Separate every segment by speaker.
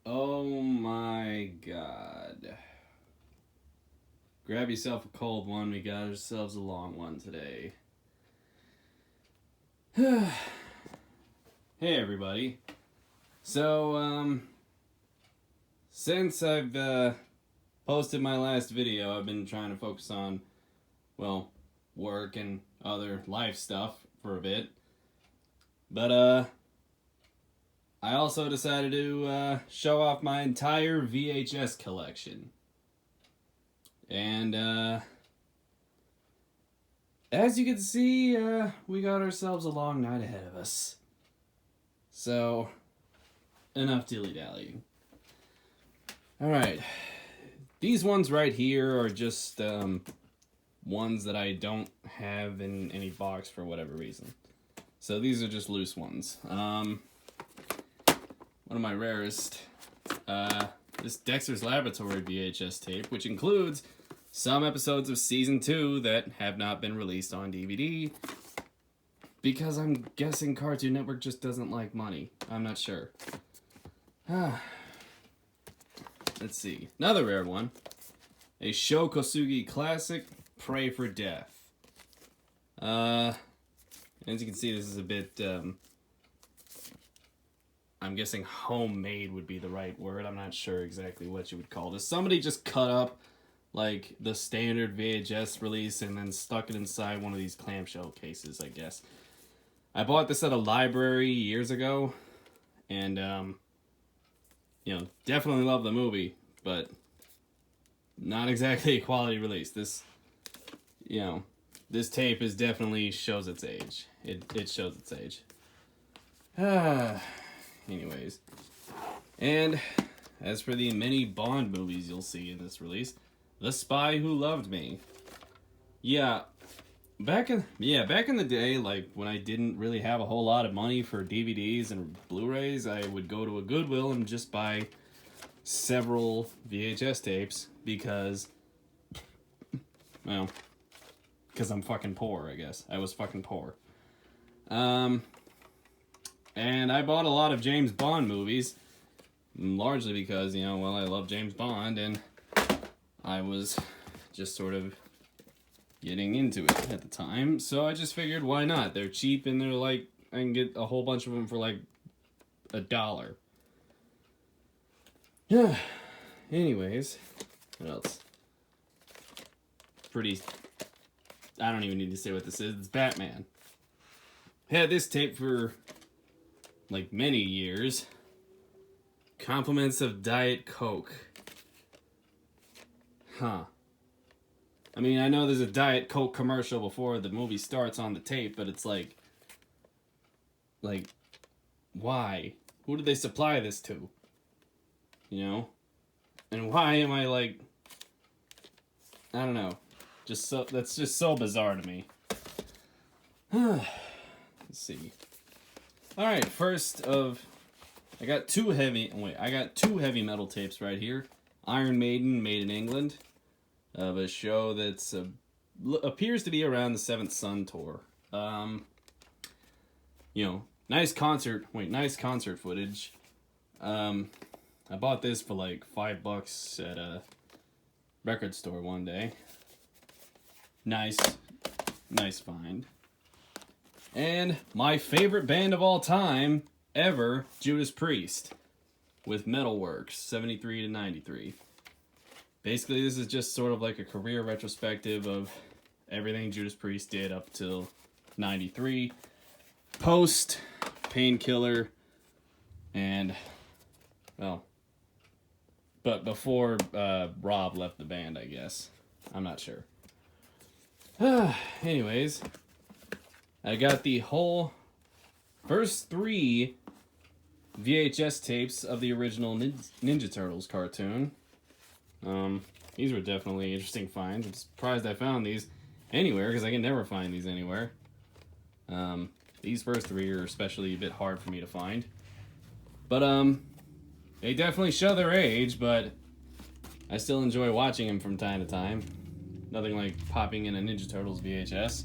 Speaker 1: Oh my god. Grab yourself a cold one, we got ourselves a long one today. Hey everybody. So, since I've posted my last video, I've been trying to focus on, well, work and other life stuff for a bit. But, I also decided to show off my entire VHS collection. And, as you can see, we got ourselves a long night ahead of us. So, enough dilly-dallying. Alright. These ones right here are just, ones that I don't have in any box for whatever reason. So these are just loose ones. One of my rarest, this Dexter's Laboratory VHS tape, which includes some episodes of Season 2 that have not been released on DVD, because I'm guessing Cartoon Network just doesn't like money. I'm not sure. Let's see. Another rare one. A Sho Kosugi classic, Pray for Death. As you can see, this is a bit, I'm guessing homemade would be the right word. I'm not sure exactly what you would call this. Somebody just cut up, like, the standard VHS release and then stuck it inside one of these clamshell cases, I guess. I bought this at a library years ago, and, you know, definitely love the movie, but not exactly a quality release. This, you know, this tape is definitely shows its age. It shows its age. Anyways. And as for the many Bond movies you'll see in this release, The Spy Who Loved Me. Yeah, back in the day, like when I didn't really have a whole lot of money for DVDs and Blu-rays, I would go to a Goodwill and just buy several VHS tapes because, well, because I'm fucking poor, I guess. I was fucking poor. And I bought a lot of James Bond movies, largely because, you know, well, I love James Bond, and I was just sort of getting into it at the time, so I just figured, why not? They're cheap, and they're like, I can get a whole bunch of them for like $1. Yeah. Anyways, what else? I don't even need to say what this is. It's Batman. Had this tape for like many years. Compliments of Diet Coke. Huh. I mean, I know there's a Diet Coke commercial before the movie starts on the tape, but it's like, why? Who did they supply this to? You know? And why am I like, I don't know. That's just so bizarre to me. Let's see. Alright, I got two heavy metal tapes right here. Iron Maiden, made in England, of a show that's appears to be around the Seventh Son tour. You know, nice concert footage. I bought this for like $5 at a record store one day. Nice find. And my favorite band of all time ever, Judas Priest, with Metalworks, 73 to 93. Basically, this is just sort of like a career retrospective of everything Judas Priest did up till 93. Post, Painkiller, and, well, but before Rob left the band, I guess. I'm not sure. Anyways, I got the whole first 3 VHS tapes of the original Ninja Turtles cartoon. These were definitely interesting finds. I'm surprised I found these anywhere, because I can never find these anywhere. These first 3 are especially a bit hard for me to find. But, they definitely show their age, but I still enjoy watching them from time to time. Nothing like popping in a Ninja Turtles VHS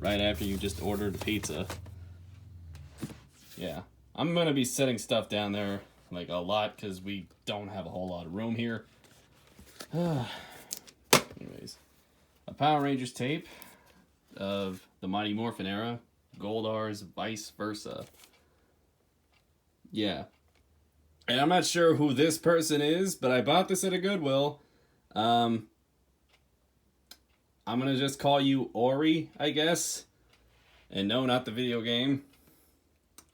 Speaker 1: right after you just ordered pizza. Yeah. I'm gonna be setting stuff down there like a lot because we don't have a whole lot of room here. Anyways, a Power Rangers tape of the Mighty Morphin era, Goldar's Vice Versa. Yeah. And I'm not sure who this person is, but I bought this at a Goodwill. I'm gonna just call you Ori, I guess. And no, not the video game.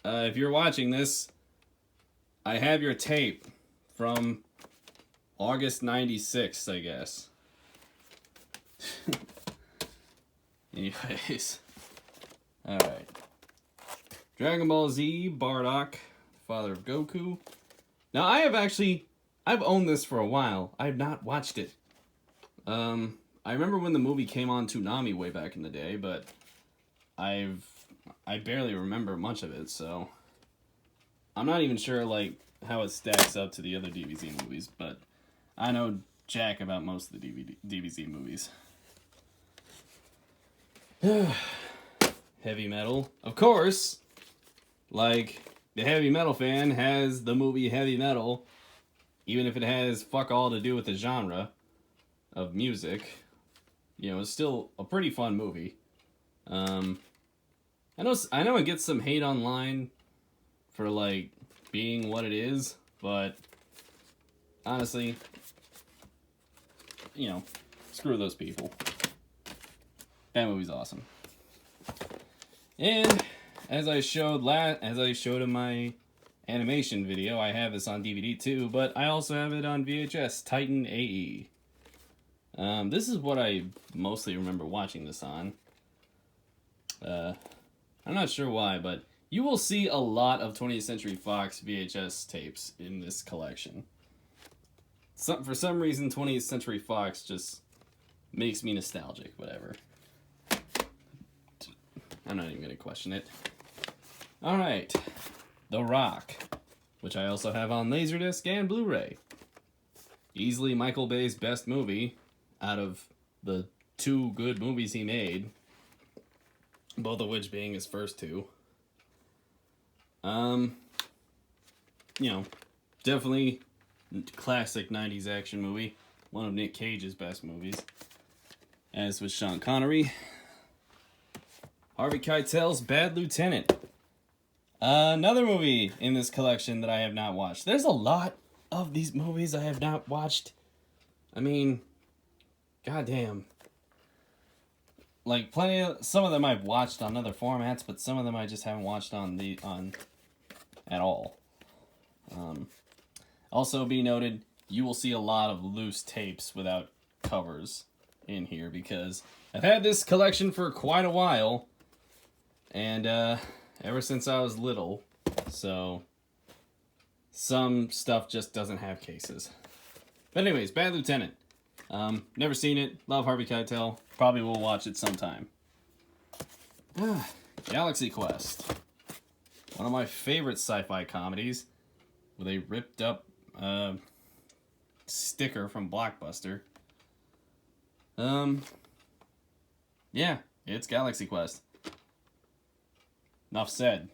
Speaker 1: If you're watching this, I have your tape from August 96, I guess. Anyways. Alright. Dragon Ball Z, Bardock, father of Goku. Now, I've owned this for a while. I have not watched it. I remember when the movie came on Toonami way back in the day, but I barely remember much of it, so I'm not even sure like how it stacks up to the other DBZ movies, but I know jack about most of the DBZ movies. Heavy Metal, of course. Like, the heavy metal fan has the movie Heavy Metal, even if it has fuck all to do with the genre of music. You know, it's still a pretty fun movie. I know it gets some hate online for like being what it is, but honestly, you know, screw those people. That movie's awesome. And as I showed in my animation video, I have this on DVD too, but I also have it on VHS, Titan AE. This is what I mostly remember watching this on. I'm not sure why, but you will see a lot of 20th Century Fox VHS tapes in this collection. For some reason, 20th Century Fox just makes me nostalgic, whatever. I'm not even going to question it. Alright, The Rock, which I also have on Laserdisc and Blu-ray. Easily Michael Bay's best movie out of the 2 good movies he made, both of which being his first 2. You know, definitely classic 90s action movie, one of Nick Cage's best movies, as with Sean Connery. Harvey Keitel's Bad Lieutenant. Another movie in this collection that I have not watched. There's a lot of these movies I have not watched. I mean, goddamn. Like, some of them I've watched on other formats, but some of them I just haven't watched at all. Also be noted, you will see a lot of loose tapes without covers in here, because I've had this collection for quite a while, and ever since I was little, so some stuff just doesn't have cases. But anyways, Bad Lieutenant. Never seen it. Love Harvey Keitel. Probably will watch it sometime. Galaxy Quest. One of my favorite sci-fi comedies with a ripped up sticker from Blockbuster. Yeah, it's Galaxy Quest. Enough said.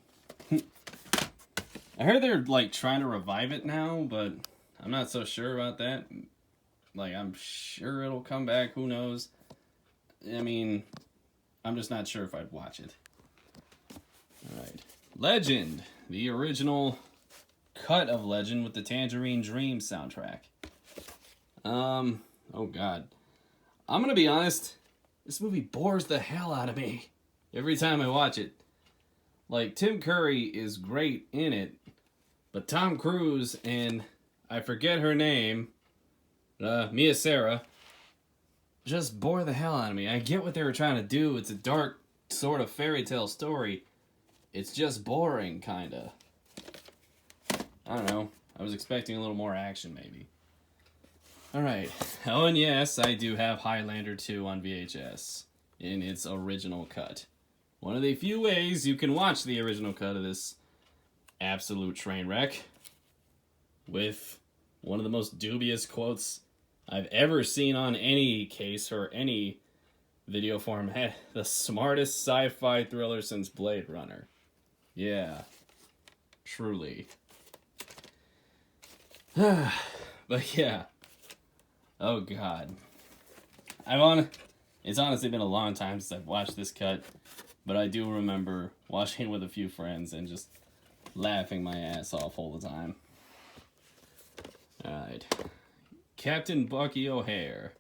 Speaker 1: I heard they're like trying to revive it now, but I'm not so sure about that. Like, I'm sure it'll come back, who knows? I mean, I'm just not sure if I'd watch it. Alright. Legend. The original cut of Legend with the Tangerine Dream soundtrack. Oh god. I'm gonna be honest, this movie bores the hell out of me every time I watch it. Like, Tim Curry is great in it, but Tom Cruise and, I forget her name, Mia Sara, just bore the hell out of me. I get what they were trying to do. It's a dark sort of fairy tale story. It's just boring, kinda. I don't know. I was expecting a little more action, maybe. Alright. Oh, and yes, I do have Highlander 2 on VHS in its original cut. One of the few ways you can watch the original cut of this absolute train wreck, with one of the most dubious quotes I've ever seen on any case or any video format. The smartest sci-fi thriller since Blade Runner. Yeah. Truly. But yeah. Oh god. It's honestly been a long time since I've watched this cut, but I do remember watching it with a few friends and just laughing my ass off all the time. Alright. Captain Bucky O'Hare.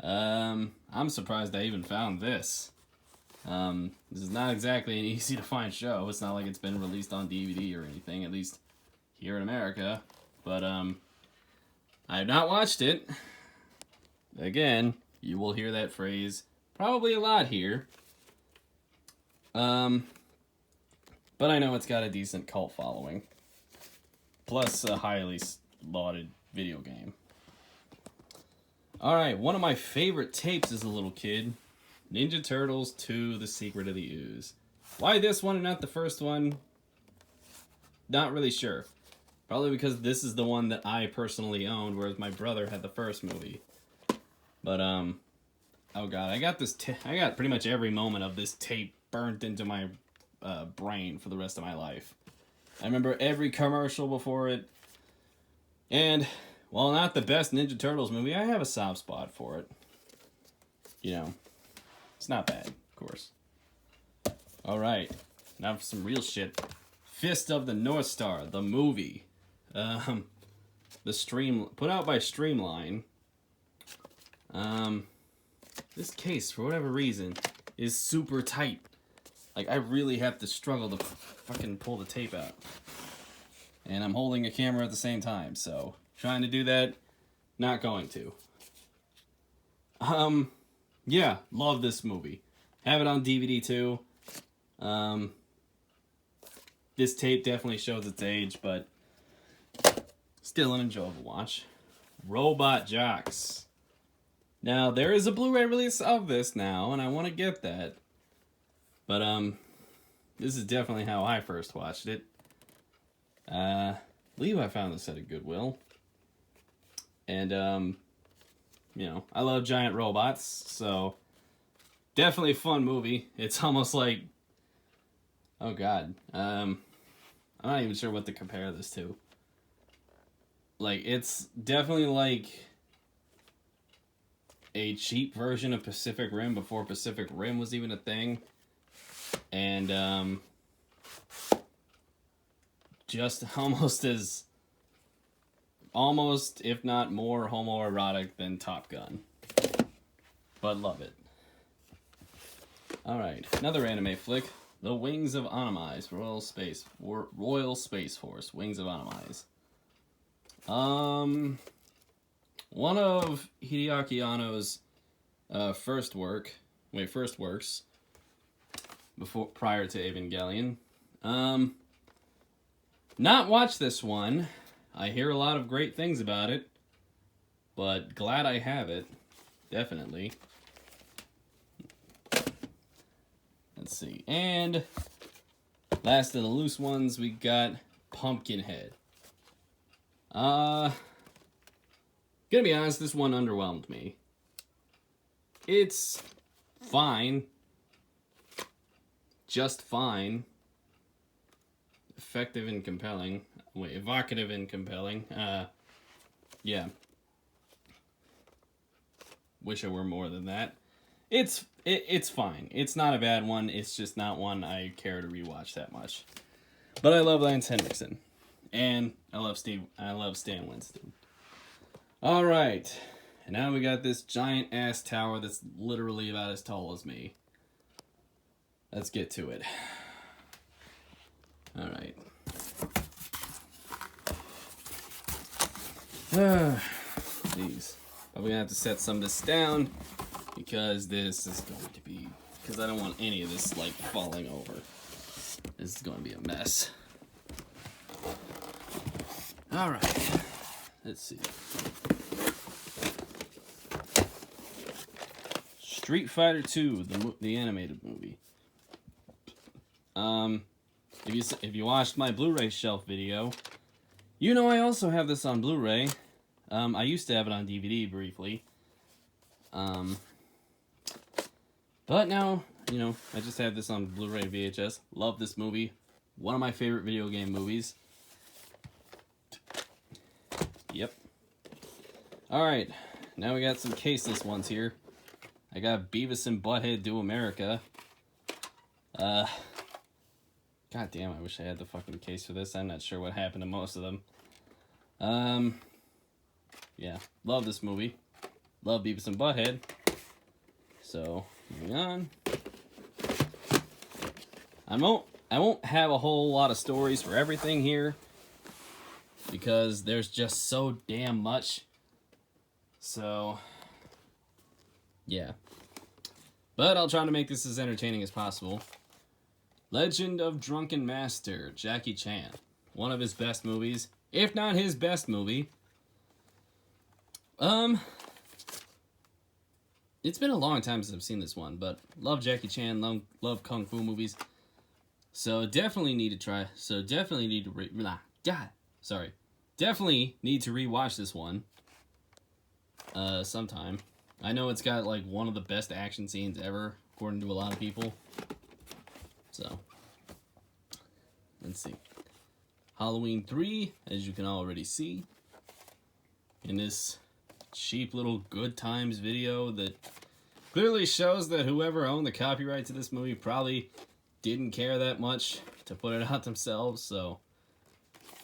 Speaker 1: I'm surprised I even found this. This is not exactly an easy to find show. It's not like it's been released on DVD or anything, at least here in America. But, I have not watched it. Again, you will hear that phrase probably a lot here. But I know it's got a decent cult following. Plus a highly lauded video game. Alright, one of my favorite tapes as a little kid. Ninja Turtles 2: The Secret of the Ooze. Why this one and not the first one? Not really sure. Probably because this is the one that I personally owned, whereas my brother had the first movie. But, oh god, I got pretty much every moment of this tape burnt into my brain for the rest of my life. I remember every commercial before it. And, while not the best Ninja Turtles movie, I have a soft spot for it. You know, it's not bad, of course. Alright, now for some real shit. Fist of the North Star, the movie. Put out by Streamline. This case, for whatever reason, is super tight. Like, I really have to struggle to fucking pull the tape out. And I'm holding a camera at the same time, so trying to do that, not going to. Yeah, love this movie. Have it on DVD too. This tape definitely shows its age, but still an enjoyable watch. Robot Jocks. Now, there is a Blu-ray release of this now, and I want to get that. But, this is definitely how I first watched it. I believe I found this at a Goodwill. And, you know, I love giant robots, so definitely a fun movie. It's almost like, oh god, I'm not even sure what to compare this to. Like, it's definitely like a cheap version of Pacific Rim before Pacific Rim was even a thing. And, just almost, if not more, homoerotic than Top Gun. But love it. Alright, another anime flick. The Wings of Animize, Royal Space Force, Wings of Animize. One of Hideaki Anno's first works prior to Evangelion. Not watched this one. I hear a lot of great things about it, but glad I have it. Definitely. Let's see. And last of the loose ones, we got Pumpkinhead. Gonna be honest, this one underwhelmed me. It's fine. Just fine. Effective and compelling. Wait, evocative and compelling. Yeah. Wish I were more than that. It's fine. It's not a bad one. It's just not one I care to rewatch that much. But I love Lance Henriksen. And I love Stan Winston. Alright. And now we got this giant ass tower that's literally about as tall as me. Let's get to it. Alright. Jeez. Probably gonna have to set some of this down because this is going to be... Because I don't want any of this, like, falling over. This is going to be a mess. Alright. Let's see. Street Fighter 2, the animated movie. If you watched my Blu-ray shelf video, you know I also have this on Blu-ray. I used to have it on DVD briefly. But now, you know, I just have this on Blu-ray VHS. Love this movie. One of my favorite video game movies. Alright, now we got some caseless ones here. I got Beavis and Butthead Do America. God damn, I wish I had the fucking case for this. I'm not sure what happened to most of them. Yeah, love this movie. Love Beavis and Butthead. So, moving on. I won't have a whole lot of stories for everything here, because there's just so damn much. So, yeah. But I'll try to make this as entertaining as possible. Legend of Drunken Master, Jackie Chan. One of his best movies, if not his best movie. It's been a long time since I've seen this one, but love Jackie Chan, love Kung Fu movies. So definitely need to try, definitely need to definitely need to rewatch this one. Sometime. I know it's got like one of the best action scenes ever, according to a lot of people. So, let's see. Halloween 3, as you can already see, in this cheap little Good Times video that clearly shows that whoever owned the copyright to this movie probably didn't care that much to put it out themselves, so,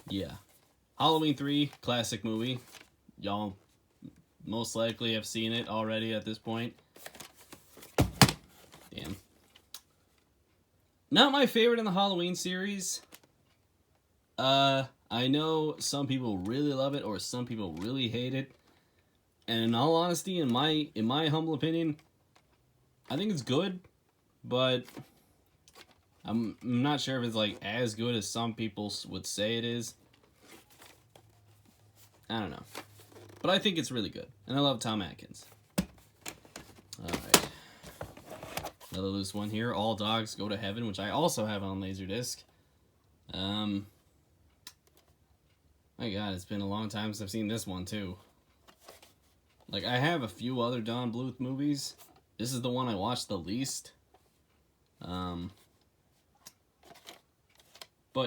Speaker 1: yeah. Halloween 3, classic movie. Y'all most likely have seen it already at this point. Damn. Not my favorite in the Halloween series. I know some people really love it or some people really hate it. And in all honesty, in my humble opinion, I think it's good, but I'm not sure if it's like as good as some people would say it is. I don't know. But I think it's really good. And I love Tom Atkins. Alright. Another loose one here. All Dogs Go to Heaven, which I also have on Laserdisc. My god, it's been a long time since I've seen this one, too. Like, I have a few other Don Bluth movies. This is the one I watched the least. But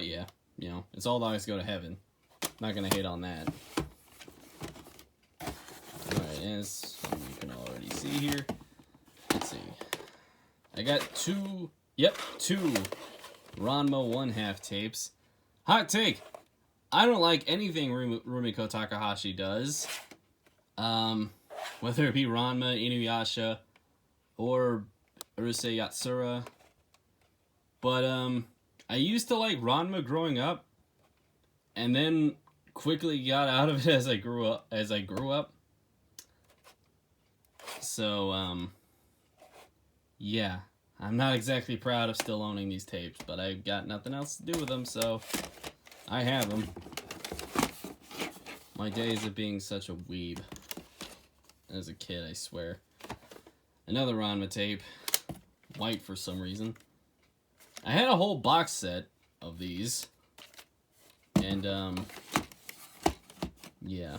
Speaker 1: yeah, you know, it's All Dogs Go to Heaven. Not gonna hate on that. Alright, as you can already see here. Let's see. I got two Ranma 1/2 tapes. Hot take! I don't like anything Rumiko Takahashi does. Whether it be Ranma, Inuyasha, or Urusei Yatsura. But, I used to like Ranma growing up, and then quickly got out of it as I grew up. So, yeah. I'm not exactly proud of still owning these tapes, but I've got nothing else to do with them, so I have them. My days of being such a weeb. As a kid, I swear. Another Ranma tape. White for some reason. I had a whole box set of these. And, yeah.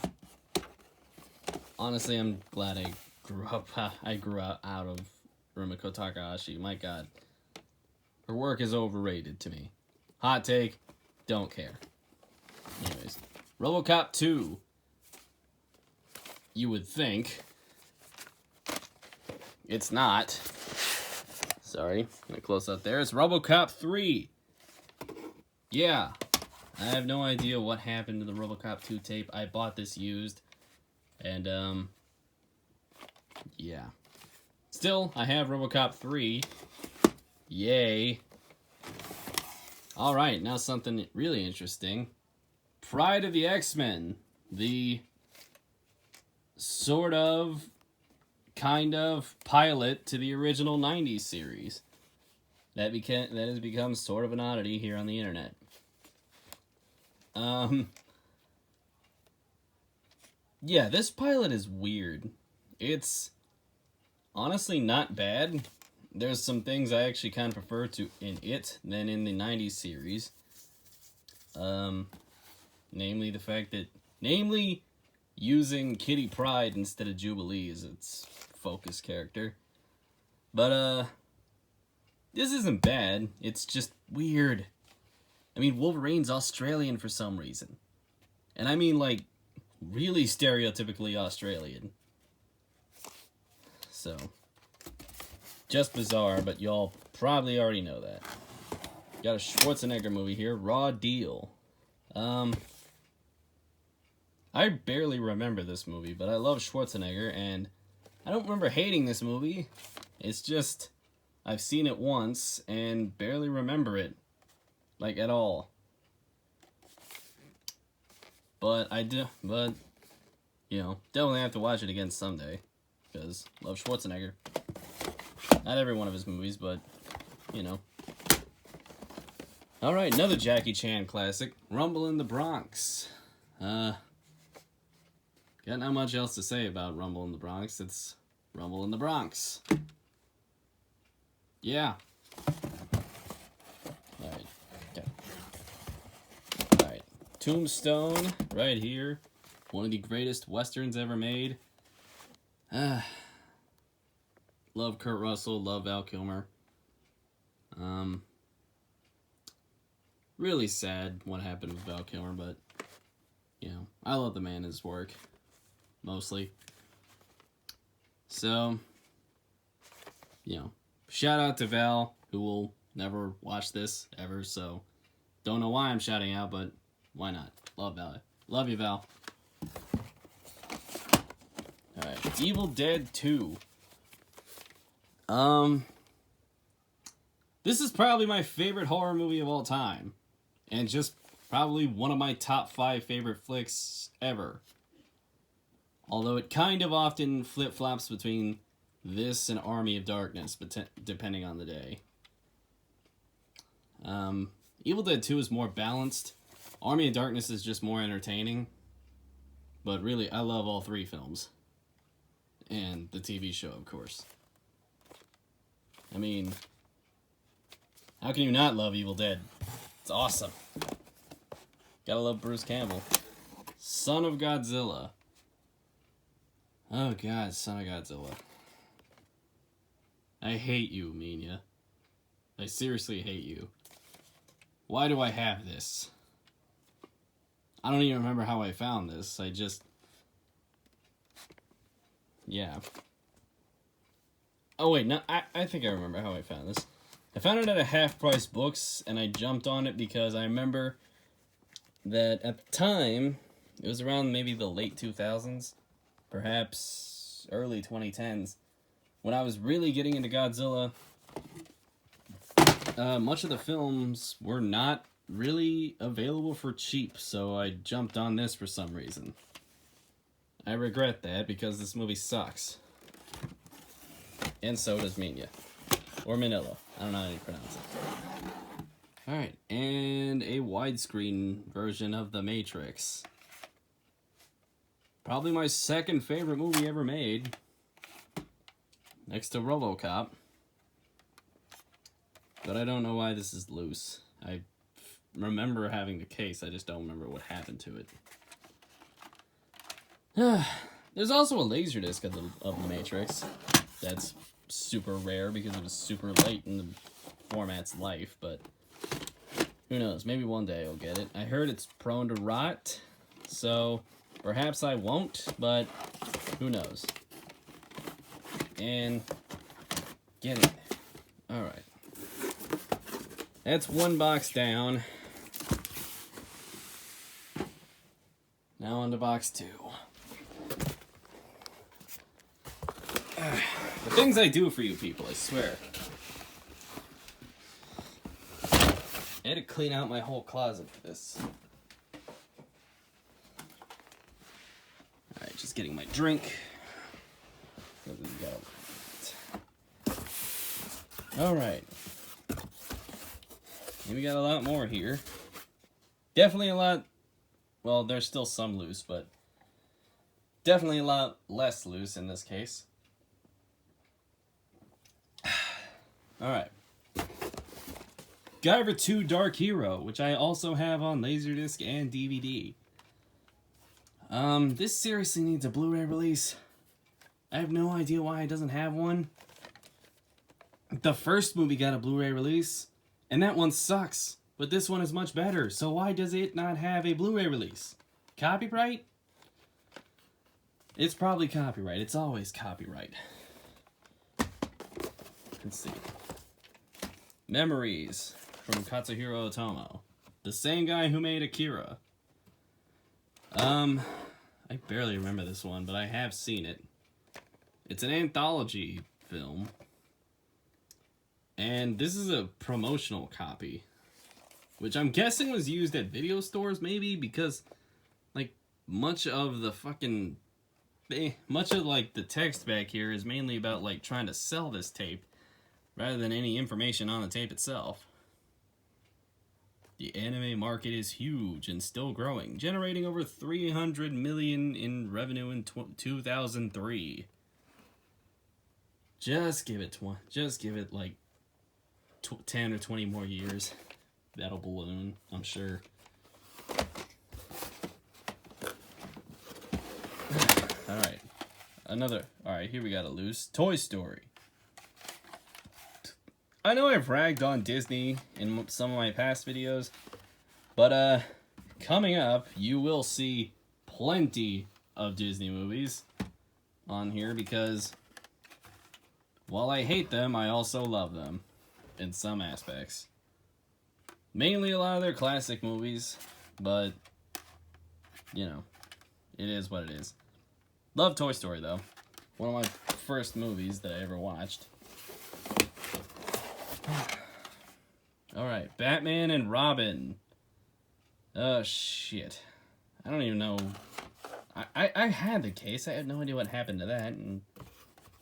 Speaker 1: Honestly, I'm glad I grew up out of Rumiko Takahashi. My god. Her work is overrated to me. Hot take. Don't care. Anyways. Robocop 2. You would think. It's not. Sorry. I'm gonna close up there. It's Robocop 3. Yeah. I have no idea what happened to the Robocop 2 tape. I bought this used. And, yeah. Still, I have Robocop 3. Yay. Alright, now something really interesting. Pride of the X-Men. The sort of, kind of pilot to the original 90s series. That has become sort of an oddity here on the internet. Yeah, this pilot is weird. It's honestly not bad. There's some things I actually kind of prefer in it than in the 90s series. Namely the fact that, using Kitty Pryde instead of Jubilee as its focus character. But, this isn't bad. It's just weird. I mean, Wolverine's Australian for some reason. And I mean, like, really stereotypically Australian. So, just bizarre, but y'all probably already know that. Got a Schwarzenegger movie here, Raw Deal. I barely remember this movie, but I love Schwarzenegger, and I don't remember hating this movie. It's just, I've seen it once, and barely remember it. Like, at all. But you know, definitely have to watch it again someday. Because, love Schwarzenegger. Not every one of his movies, but, you know. Alright, another Jackie Chan classic, Rumble in the Bronx. Got not much else to say about Rumble in the Bronx. It's Rumble in the Bronx. Yeah. Alright. Okay. Alright. Tombstone, right here. One of the greatest westerns ever made. Love Kurt Russell, love Val Kilmer. Really sad what happened with Val Kilmer, but, you know, I love the man and his work. Mostly. So, you know, shout out to Val, who will never watch this, ever, so don't know why I'm shouting out, but why not? Love Val. Love you, Val. Alright, Evil Dead 2. This is probably my favorite horror movie of all time. And just probably one of my top 5 favorite flicks ever. Although it kind of often flip-flops between this and Army of Darkness, depending on the day. Evil Dead 2 is more balanced. Army of Darkness is just more entertaining. But really, I love all 3 films. And the TV show, of course. I mean, how can you not love Evil Dead? It's awesome. Gotta love Bruce Campbell. Son of Godzilla. Oh god, Son of Godzilla. I hate you, Minya. I seriously hate you. Why do I have this? I don't even remember how I found this. I just... Yeah. Oh wait, no, I think I remember how I found this. I found it at a half-price books, and I jumped on it because I remember that at the time, it was around maybe the late 2000s, perhaps early 2010s, when I was really getting into Godzilla. Much of the films were not really available for cheap, so I jumped on this for some reason. I regret that because this movie sucks. And so does Minya. Or Manila. I don't know how you pronounce it. Alright, and a widescreen version of The Matrix. Probably my second favorite movie ever made. Next to Robocop. But I don't know why this is loose. I remember having the case, I just don't remember what happened to it. There's also a Laserdisc of The Matrix. That's super rare because it was super late in the format's life, but who knows, maybe one day I'll get it. I heard it's prone to rot, so perhaps I won't, but who knows. And get it. Alright. That's one box down. Now on to box 2. The things I do for you people, I swear. I had to clean out my whole closet for this. Alright, just getting my drink. What do we got? Alright. We got a lot more here. Definitely a lot... Well, there's still some loose, but... Definitely a lot less loose in this case. Alright. Guyver 2 Dark Hero, which I also have on Laserdisc and DVD. This seriously needs a Blu-ray release. I have no idea why it doesn't have one. The first movie got a Blu-ray release, and that one sucks. But this one is much better, so why does it not have a Blu-ray release? Copyright? It's probably copyright. It's always copyright. Let's see. Memories from Katsuhiro Otomo. The same guy who made Akira. I barely remember this one, but I have seen it. It's an anthology film. And this is a promotional copy. Which I'm guessing was used at video stores, maybe, because, like, much of the text back here is mainly about, like, trying to sell this tape, rather than any information on the tape itself. The anime market is huge and still growing, generating over $300 million in revenue in 2003. Just give it like 10 or 20 more years. That'll balloon, I'm sure. Alright. Alright, here we got a loose. Toy Story. I know I've ragged on Disney in some of my past videos, but coming up, you will see plenty of Disney movies on here because while I hate them, I also love them in some aspects. Mainly a lot of their classic movies, but, you know, it is what it is. Love Toy Story, though. One of my first movies that I ever watched. Alright, Batman and Robin. Oh, shit. I don't even know. I had the case. I had no idea what happened to that. And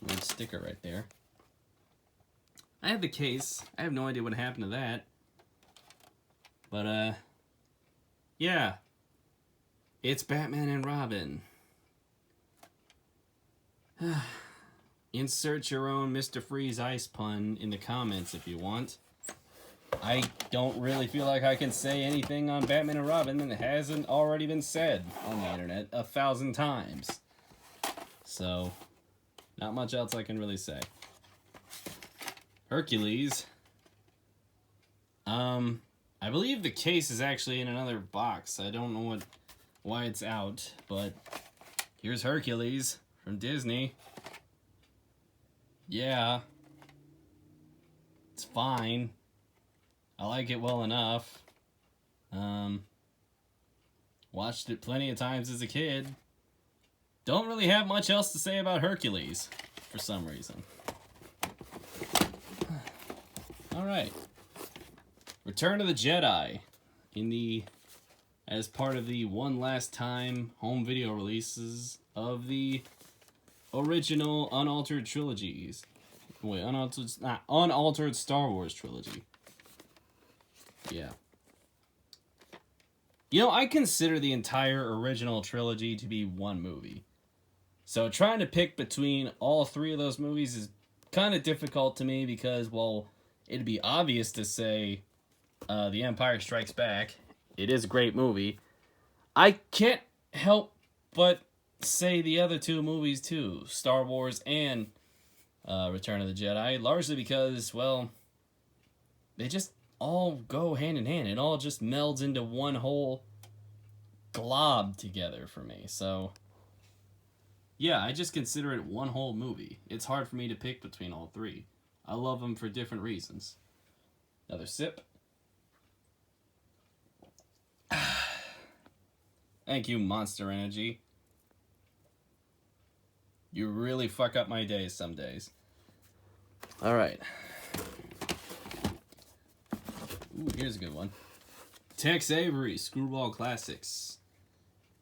Speaker 1: weird sticker right there. I had the case. I have no idea what happened to that. But, yeah. It's Batman and Robin. Insert your own Mr. Freeze ice pun in the comments if you want. I don't really feel like I can say anything on Batman and Robin that hasn't already been said on the internet 1,000 times. So, not much else I can really say. Hercules. I believe the case is actually in another box. I don't know why it's out, but here's Hercules from Disney. Yeah. It's fine. I like it well enough. Watched it plenty of times as a kid. Don't really have much else to say about Hercules, for some reason. Alright. Return of the Jedi. As part of the one last time home video releases of the original unaltered trilogies. Wait, unaltered Star Wars trilogy. Yeah. You know, I consider the entire original trilogy to be one movie. So trying to pick between all three of those movies is kind of difficult to me because, well, it'd be obvious to say The Empire Strikes Back. It is a great movie. I can't help but say the other two movies too, Star Wars and Return of the Jedi, largely because, well, they just all go hand in hand. It all just melds into one whole glob together for me. So, yeah, I just consider it one whole movie. It's hard for me to pick between all three. I love them for different reasons. Another sip. Thank you, Monster Energy. You really fuck up my days some days. Alright. Ooh, here's a good one. Tex Avery, Screwball Classics.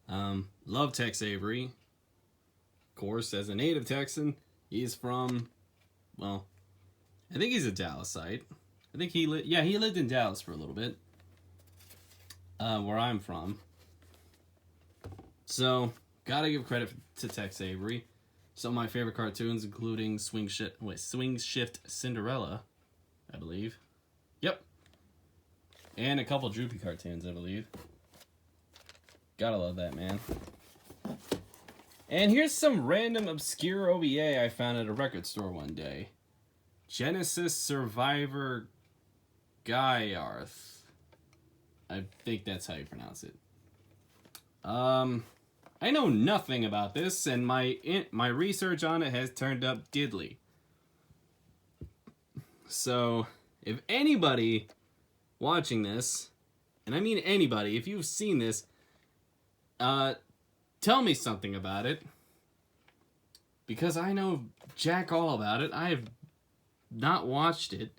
Speaker 1: Love Tex Avery. Of course, as a native Texan, he's from, well, I think he's a Dallasite. I think he lived in Dallas for a little bit. Where I'm from. So, gotta give credit to Tex Avery. Some of my favorite cartoons, including Swing Shift Cinderella, I believe. Yep. And a couple Droopy cartoons, I believe. Gotta love that, man. And here's some random obscure OVA I found at a record store one day. Genesis Survivor Gaiarth. I think that's how you pronounce it. I know nothing about this, and my research on it has turned up diddly. So, if anybody watching this, and I mean anybody, if you've seen this, tell me something about it. Because I know jack all about it. I have not watched it,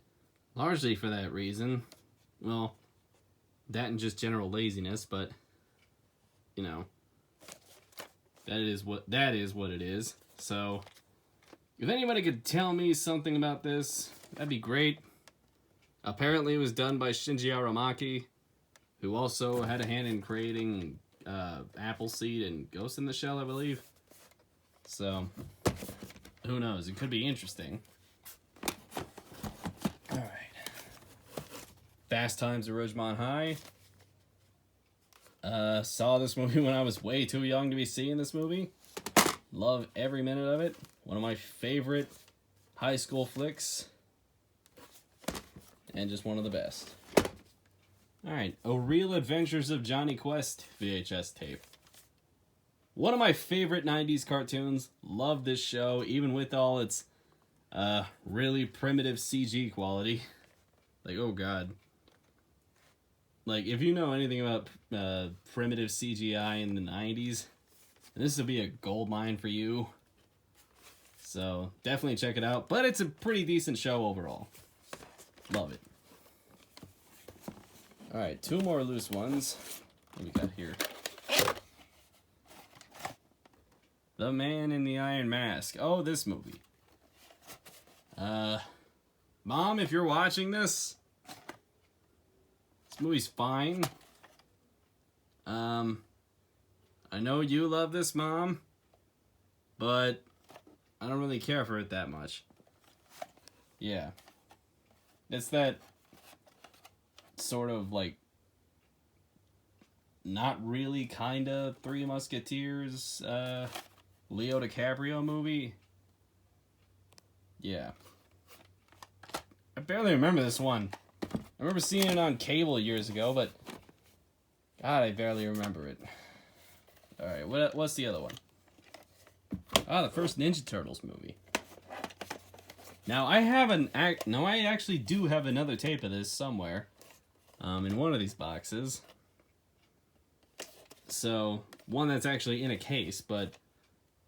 Speaker 1: largely for that reason. Well, that and just general laziness, but, you know, that is what it is. So, if anybody could tell me something about this, that'd be great. Apparently it was done by Shinji Aramaki, who also had a hand in creating Appleseed and Ghost in the Shell, I believe. So, who knows? It could be interesting. Alright. Fast Times at Ridgemont High. Saw this movie when I was way too young to be seeing this movie. Love every minute of it. One of my favorite high school flicks. And just one of the best. Alright, A Real Adventures of Johnny Quest VHS tape. One of my favorite 90s cartoons. Love this show, even with all its really primitive CG quality. Like, oh god. Like, if you know anything about primitive CGI in the 90s, this would be a gold mine for you. So, definitely check it out. But it's a pretty decent show overall. Love it. Alright, two more loose ones. What do we got here? The Man in the Iron Mask. Oh, this movie. Mom, if you're watching this, this movie's fine. I know you love this, Mom, but I don't really care for it that much. Yeah. It's that sort of, like, not really kinda Three Musketeers, Leo DiCaprio movie. Yeah. I barely remember this one. I remember seeing it on cable years ago, but God, I barely remember it. Alright, what's the other one? Ah, the first Ninja Turtles movie. Now, I actually do have another tape of this somewhere. In one of these boxes. So, one that's actually in a case, but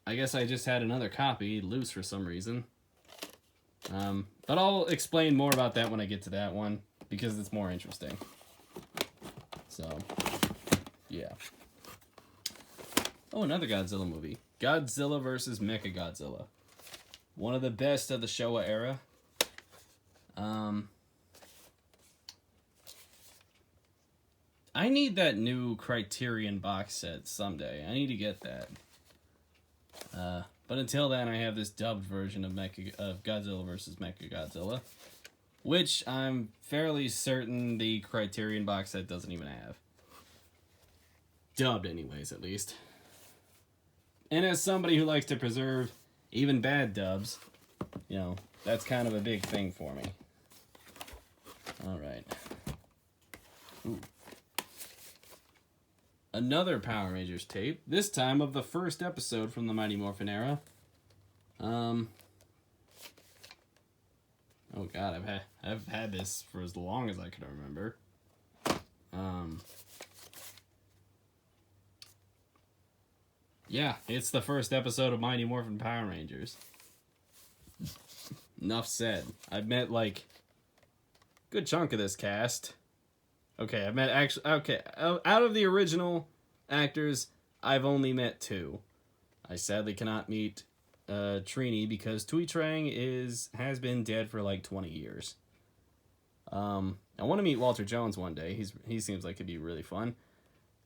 Speaker 1: I guess I just had another copy loose for some reason. But I'll explain more about that when I get to that one, because it's more interesting. So, yeah. Oh, another Godzilla movie. Godzilla vs. Mecha Godzilla. One of the best of the Showa era. I need that new Criterion box set someday. I need to get that. But until then, I have this dubbed version of Godzilla vs. Mecha Godzilla, which I'm fairly certain the Criterion box set doesn't even have. Dubbed anyways, at least. And as somebody who likes to preserve even bad dubs, you know, that's kind of a big thing for me. Alright. Ooh. Another Power Rangers tape, this time of the first episode from the Mighty Morphin era. Oh god, I've had this for as long as I can remember. Yeah, it's the first episode of Mighty Morphin Power Rangers. Enough said. I've met, like, a good chunk of this cast. Okay, I've met out of the original actors, I've only met two. I sadly cannot meet Trini because Tui Trang has been dead for like 20 years. I want to meet Walter Jones one day. He seems like it'd be really fun.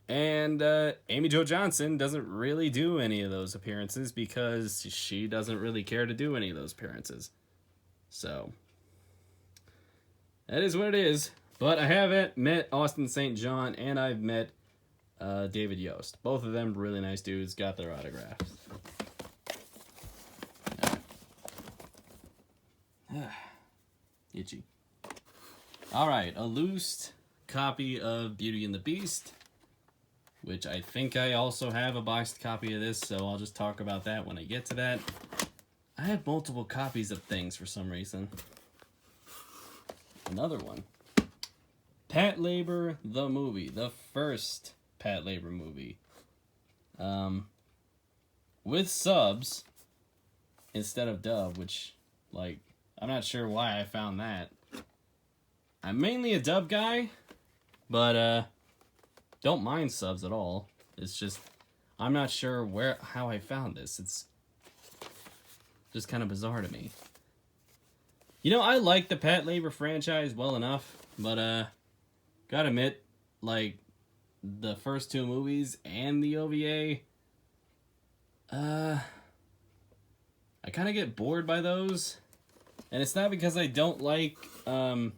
Speaker 1: And Amy Jo Johnson doesn't really do any of those appearances because she doesn't really care to do any of those appearances. So, that is what it is. But I haven't met Austin St. John, and I've met David Yost. Both of them really nice dudes, got their autographs. Itchy. Alright, a loose copy of Beauty and the Beast. which I think I also have a boxed copy of this, so I'll just talk about that when I get to that. I have multiple copies of things for some reason. Another one. Patlabor the movie. The first Patlabor movie. With subs instead of dub, which, like, I'm not sure why I found that. I'm mainly a dub guy, but don't mind subs at all. It's just I'm not sure how I found this. It's just kind of bizarre to me. You know, I like the Patlabor franchise well enough, but gotta admit, like, the first two movies and the OVA, I kind of get bored by those. And it's not because I don't like, oh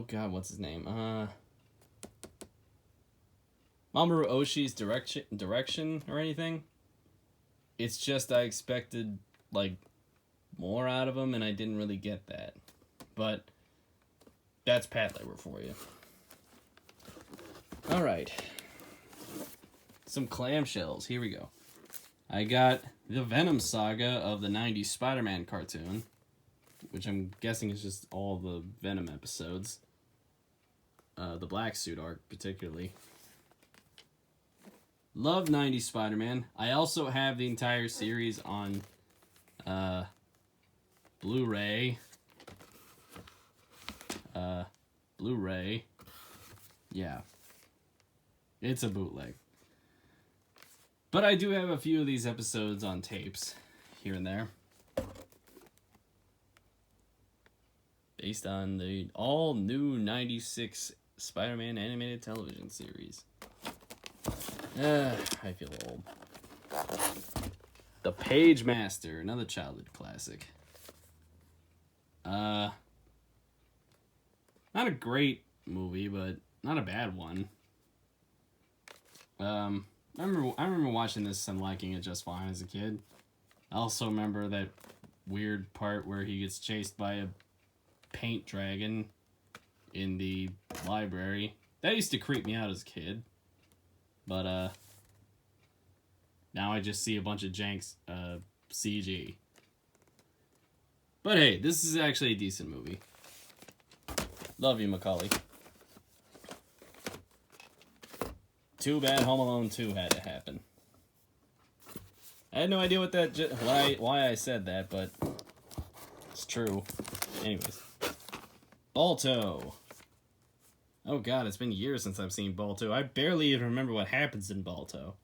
Speaker 1: god, what's his name? Mamoru Oshii's direction or anything. It's just I expected, like, more out of him, and I didn't really get that. But that's Patlabor for you. Alright. Some clamshells. Here we go. I got the Venom saga of the 90s Spider-Man cartoon, which I'm guessing is just all the Venom episodes. The Black Suit arc, particularly. Love 90s Spider-Man. I also have the entire series on Blu-ray. Blu-ray. Yeah. It's a bootleg. But I do have a few of these episodes on tapes, here and there. Based on the all-new 96 Spider-Man animated television series. I feel old. The Page Master, another childhood classic. Not a great movie, but not a bad one. I remember watching this and liking it just fine as a kid. I also remember that weird part where he gets chased by a paint dragon in the library. That used to creep me out as a kid. But, now I just see a bunch of janks, CG. But hey, this is actually a decent movie. Love you, Macaulay. Too bad Home Alone 2 had to happen. I had no idea why I said that, but it's true. Anyways. Balto. Oh god, it's been years since I've seen Balto. I barely even remember what happens in Balto.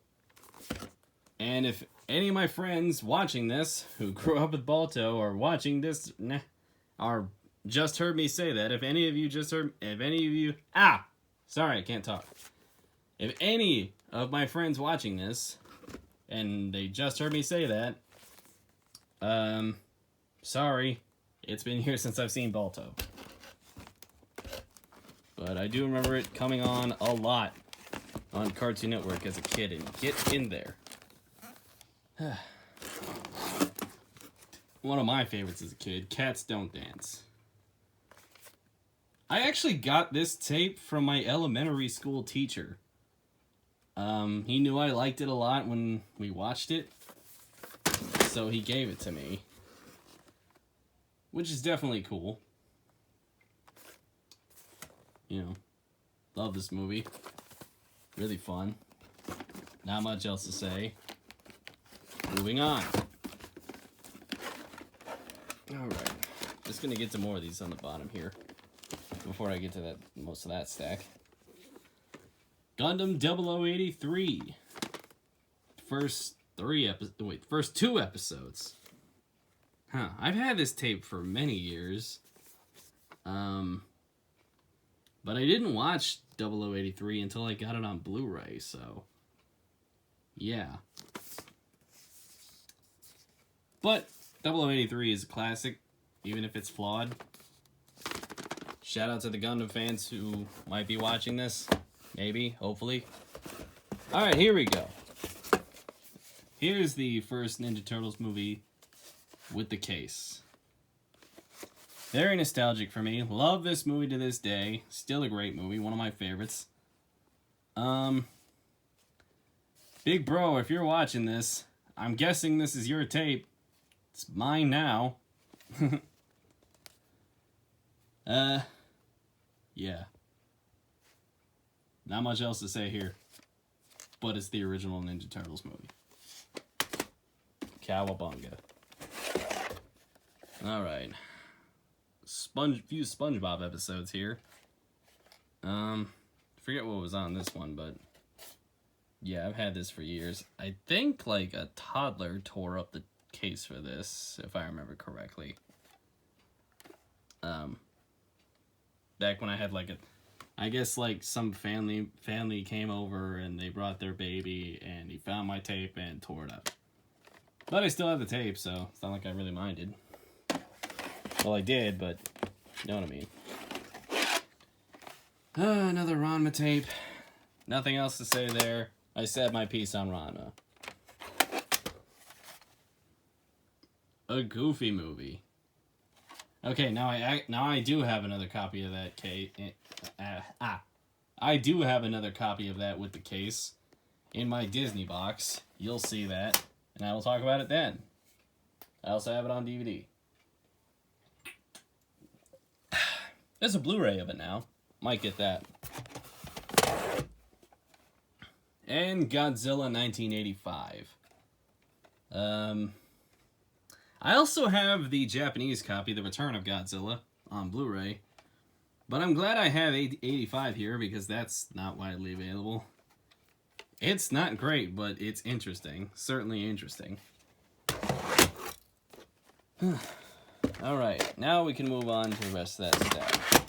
Speaker 1: And if any of my friends watching this, who grew up with Balto, or watching this, or just heard me say that, if any of you, sorry, I can't talk. If any of my friends watching this, and they just heard me say that, sorry, it's been years since I've seen Balto. But I do remember it coming on a lot on Cartoon Network as a kid, and get in there. One of my favorites as a kid, Cats Don't Dance. I actually got this tape from my elementary school teacher. He knew I liked it a lot when we watched it, so he gave it to me. Which is definitely cool. You know, love this movie. Really fun. Not much else to say. Moving on. Alright. Just gonna get to more of these on the bottom here before I get to most of that stack. Gundam 0083. First two episodes. Huh. I've had this tape for many years. But I didn't watch 0083 until I got it on Blu-ray, so yeah. But 0083 is a classic, even if it's flawed. Shout out to the Gundam fans who might be watching this. Maybe, hopefully. Alright, here we go. Here's the first Ninja Turtles movie with the case. Very nostalgic for me. Love this movie to this day. Still a great movie, one of my favorites. Big bro, if you're watching this, I'm guessing this is your tape. It's mine now. Yeah. Not much else to say here. But it's the original Ninja Turtles movie. Cowabunga. Alright. Few SpongeBob episodes here. Forget what was on this one, but yeah, I've had this for years. I think like a toddler tore up the case for this, if I remember correctly. Back when I had like I guess like some family came over and they brought their baby and he found my tape and tore it up. But I still have the tape, so it's not like I really minded. Well, I did, but you know what I mean. Another Ranma tape. Nothing else to say there. I said my piece on Ranma. A Goofy movie. Okay, now I do have another copy of that case. I do have another copy of that with the case in my Disney box. You'll see that, and I will talk about it then. I also have it on DVD. There's a Blu-ray of it now. Might get that. And Godzilla 1985. I also have the Japanese copy, The Return of Godzilla, on Blu-ray. But I'm glad I have 85 here because that's not widely available. It's not great, but it's interesting. Certainly interesting. Alright, now we can move on to the rest of that stuff.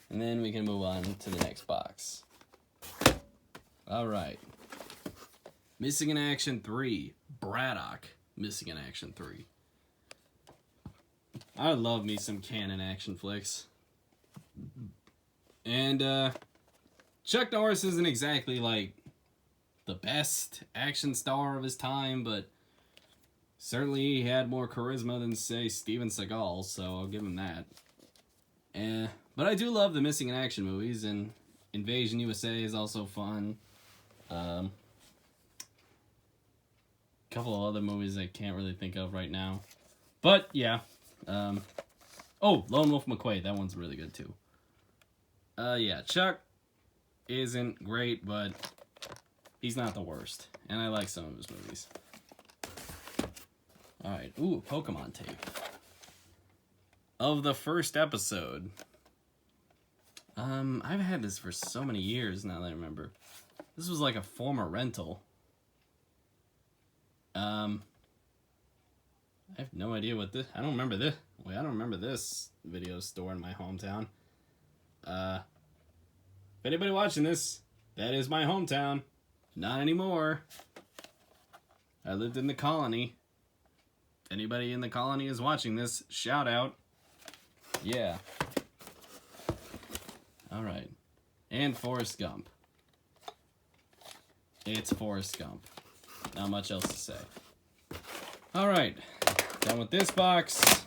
Speaker 1: And then we can move on to the next box. Alright. Missing in Action 3. Braddock. Missing in Action 3. I love me some canon action flicks. And, Chuck Norris isn't exactly, like, the best action star of his time, but certainly he had more charisma than, say, Steven Seagal, so I'll give him that. But I do love the Missing in Action movies, and Invasion USA is also fun. Couple of other movies I can't really think of right now. But, yeah. Oh, Lone Wolf McQuade. That one's really good, too. Yeah, Chuck isn't great, but he's not the worst. And I like some of his movies. Alright. Ooh, Pokemon tape. Of the first episode. I've had this for so many years now that I remember. This was like a former rental. I have no idea what this... I don't remember this. Wait, I don't remember this video store in my hometown. If anybody watching this, that is my hometown. Not anymore. I lived in the colony. If anybody in the colony is watching this, shout out. Yeah. Alright. And Forrest Gump. It's Forrest Gump. Not much else to say. Alright. Done with this box.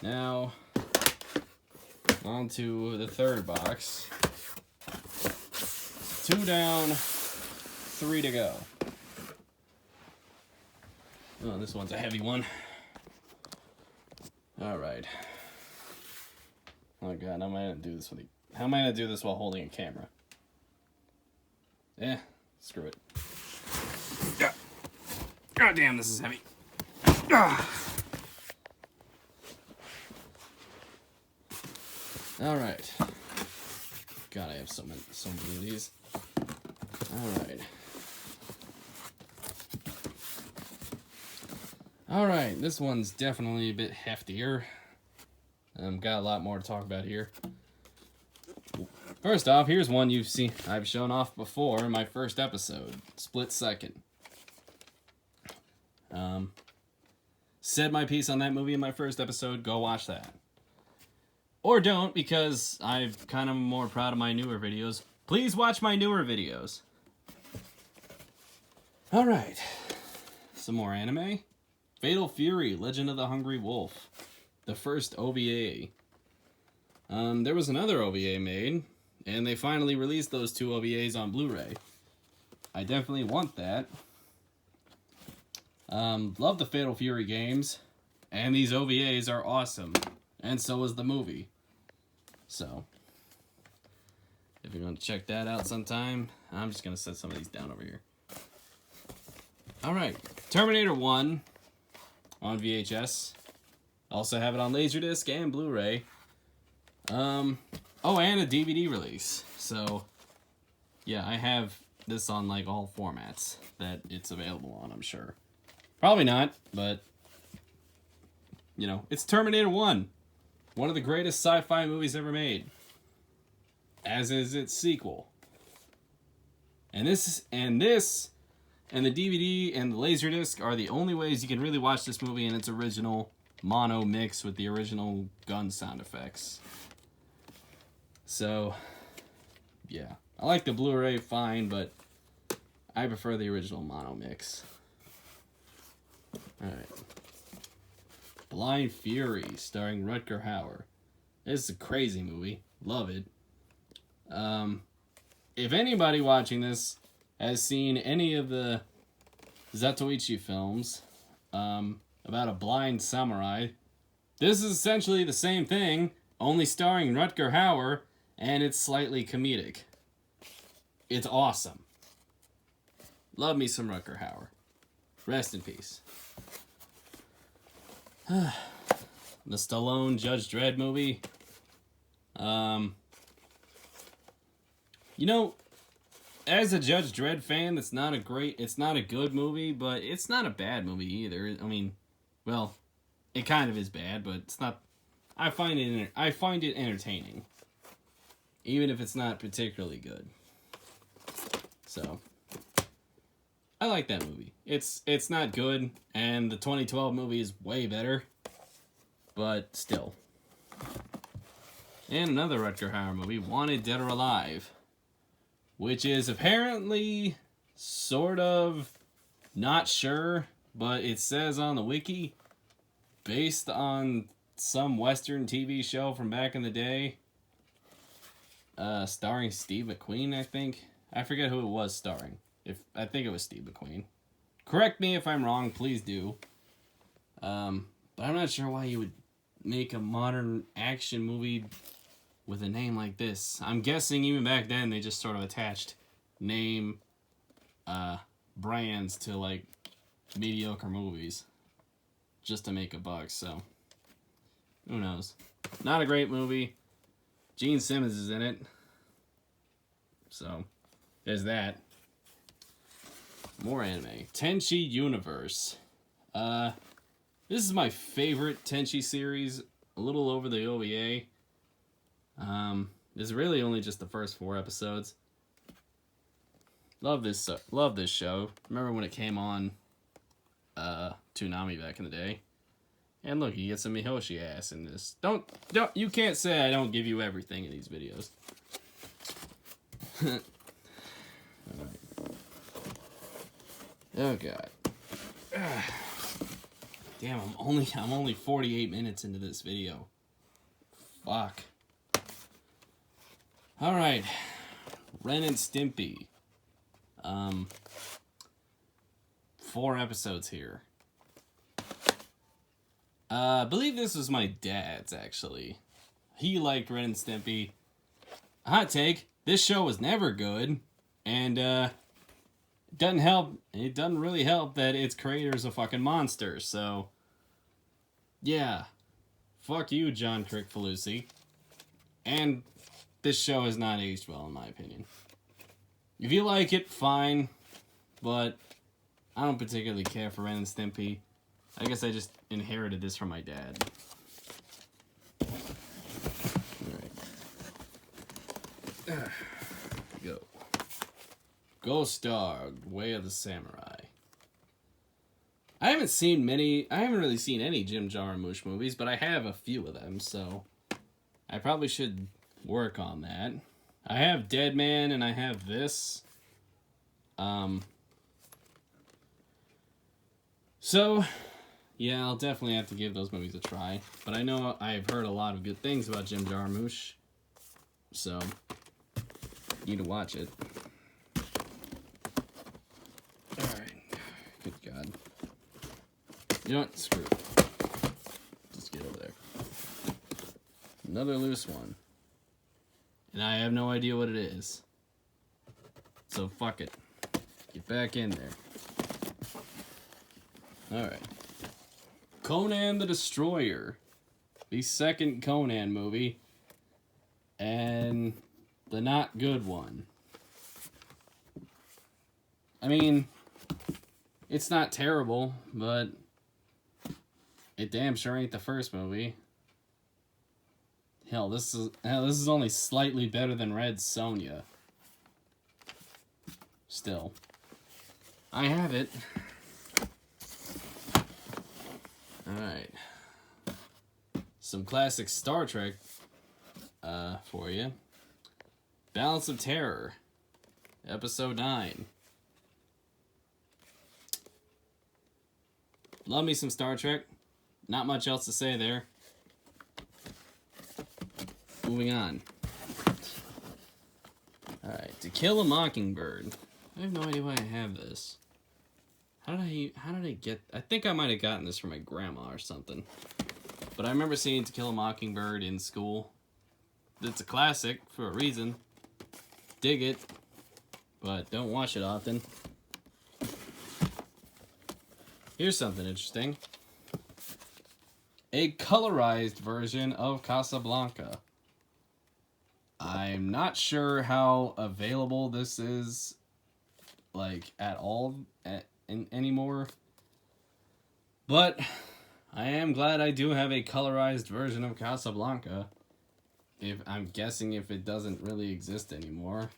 Speaker 1: Now, on to the third box. 2 down, 3 to go. Oh, this one's a heavy one. Alright. Oh god, how am I gonna do this with how am I gonna do this while holding a camera? Eh, screw it. God damn, this is heavy. Alright. God, I have so many of these. Alright. Alright, this one's definitely a bit heftier. Got a lot more to talk about here. First off, here's one I've shown off before in my first episode. Split Second. Said my piece on that movie in my first episode. Go watch that. Or don't, because I'm kind of more proud of my newer videos. Please watch my newer videos. Alright. Some more anime. Fatal Fury, Legend of the Hungry Wolf. The first OVA. There was another OVA made. And they finally released those 2 OVAs on Blu-ray. I definitely want that. Love the Fatal Fury games. And these OVAs are awesome. And so is the movie. So, if you're going to check that out sometime, I'm just going to set some of these down over here. Alright, Terminator 1 on VHS. Also have it on Laserdisc and Blu-ray. Oh, and a DVD release. So, yeah, I have this on, like, all formats that it's available on, I'm sure. Probably not, but, you know, it's Terminator 1. One of the greatest sci-fi movies ever made. As is its sequel. And the DVD and the Laserdisc are the only ways you can really watch this movie in its original mono mix with the original gun sound effects. So, yeah. I like the Blu-ray fine, but I prefer the original mono mix. Alright. Blind Fury, starring Rutger Hauer. This is a crazy movie. Love it. If anybody watching this has seen any of the Zatoichi films about a blind samurai, this is essentially the same thing, only starring Rutger Hauer, and it's slightly comedic. It's awesome. Love me some Rutger Hauer. Rest in peace. The Stallone Judge Dredd movie. You know, as a Judge Dredd fan, it's not a good movie, but it's not a bad movie either. I mean, well, it kind of is bad, but it's not. I find it entertaining, even if it's not particularly good. So, I like that movie. It's not good, and the 2012 movie is way better, but still. And another Rutger Hauer movie, Wanted Dead or Alive, which is apparently sort of not sure, but it says on the wiki, based on some Western TV show from back in the day, starring Steve McQueen, I think. I forget who it was starring. I think it was Steve McQueen. Correct me if I'm wrong, please do. But I'm not sure why you would make a modern action movie with a name like this. I'm guessing even back then they just sort of attached name brands to like mediocre movies just to make a buck, so who knows. Not a great movie. Gene Simmons is in it, so there's that. More anime. Tenchi Universe. This is my favorite Tenchi series, a little over the OVA. It's really only just the first 4 episodes. Love this show. Remember when it came on Toonami back in the day? And look, you get some Mihoshi ass in this. Don't you can't say I don't give you everything in these videos. Alright. Oh god. Damn, I'm only 48 minutes into this video. Fuck. Alright. Ren and Stimpy. 4 episodes here. I believe this was my dad's, actually. He liked Ren and Stimpy. Hot take, this show was never good. And, it doesn't really help that its creator's a fucking monster, so... Yeah. Fuck you, John Crickfalusi. And this show has not aged well, in my opinion. If you like it, fine. But I don't particularly care for Ren and Stimpy. I guess I just inherited this from my dad. Alright. Go. Ghost Dog, Way of the Samurai. I haven't really seen any Jim Jarmusch movies, but I have a few of them, so I probably should work on that. I have Dead Man and I have this. So, yeah, I'll definitely have to give those movies a try. But I know I've heard a lot of good things about Jim Jarmusch. So, Need to watch it. Alright. Good God. You know what? Screw it. Just get over there. Another loose one. And I have no idea what it is. So fuck it. Get back in there. Alright. Conan the Destroyer. The second Conan movie. And the not good one. I mean, it's not terrible, but it damn sure ain't the first movie. Hell, this is only slightly better than Red Sonja. Still, I have it. All right, some classic Star Trek for you. Balance of Terror, Episode 9. Love me some Star Trek. Not much else to say there. Moving on. Alright, To Kill a Mockingbird. I have no idea why I have this. How did I get... I think I might have gotten this from my grandma or something. But I remember seeing To Kill a Mockingbird in school. It's a classic for a reason. Dig it. But don't watch it often. Here's something interesting. A colorized version of Casablanca. I'm not sure how available this is, like, at all anymore. But I am glad I do have a colorized version of Casablanca. I'm guessing if it doesn't really exist anymore.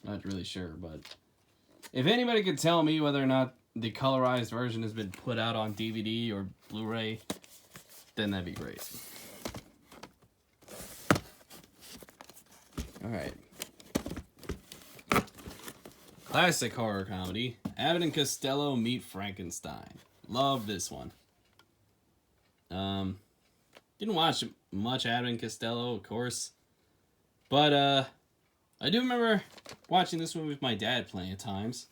Speaker 1: Not really sure, but if anybody could tell me whether or not the colorized version has been put out on DVD or Blu-ray, then that'd be great. Alright. Classic horror comedy. Abbott and Costello Meet Frankenstein. Love this one. Didn't watch much Abbott and Costello, of course. But, I do remember watching this one with my dad plenty of times.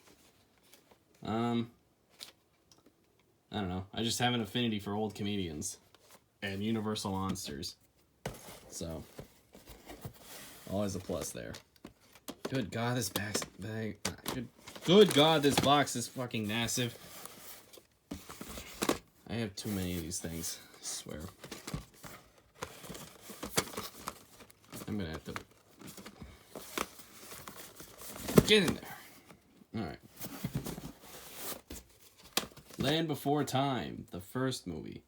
Speaker 1: I don't know. I just have an affinity for old comedians and Universal monsters. So, always a plus there. Good God, this bag. Good God, this box is fucking massive. I have too many of these things, I swear. I'm gonna have to get in there. Alright. Land Before Time, the first movie.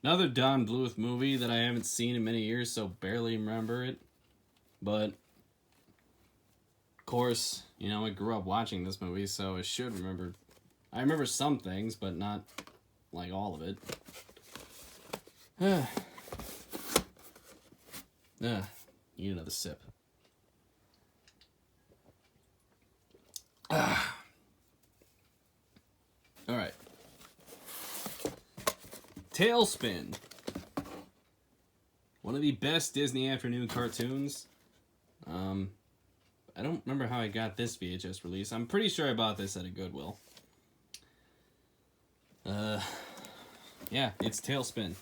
Speaker 1: Another Don Bluth movie that I haven't seen in many years, so barely remember it. But, of course, you know, I grew up watching this movie, so I should remember. I remember some things, but not, like, all of it. Need another sip. Alright. Tailspin. One of the best Disney afternoon cartoons. I don't remember how I got this VHS release. I'm pretty sure I bought this at a Goodwill. Yeah, it's Tailspin.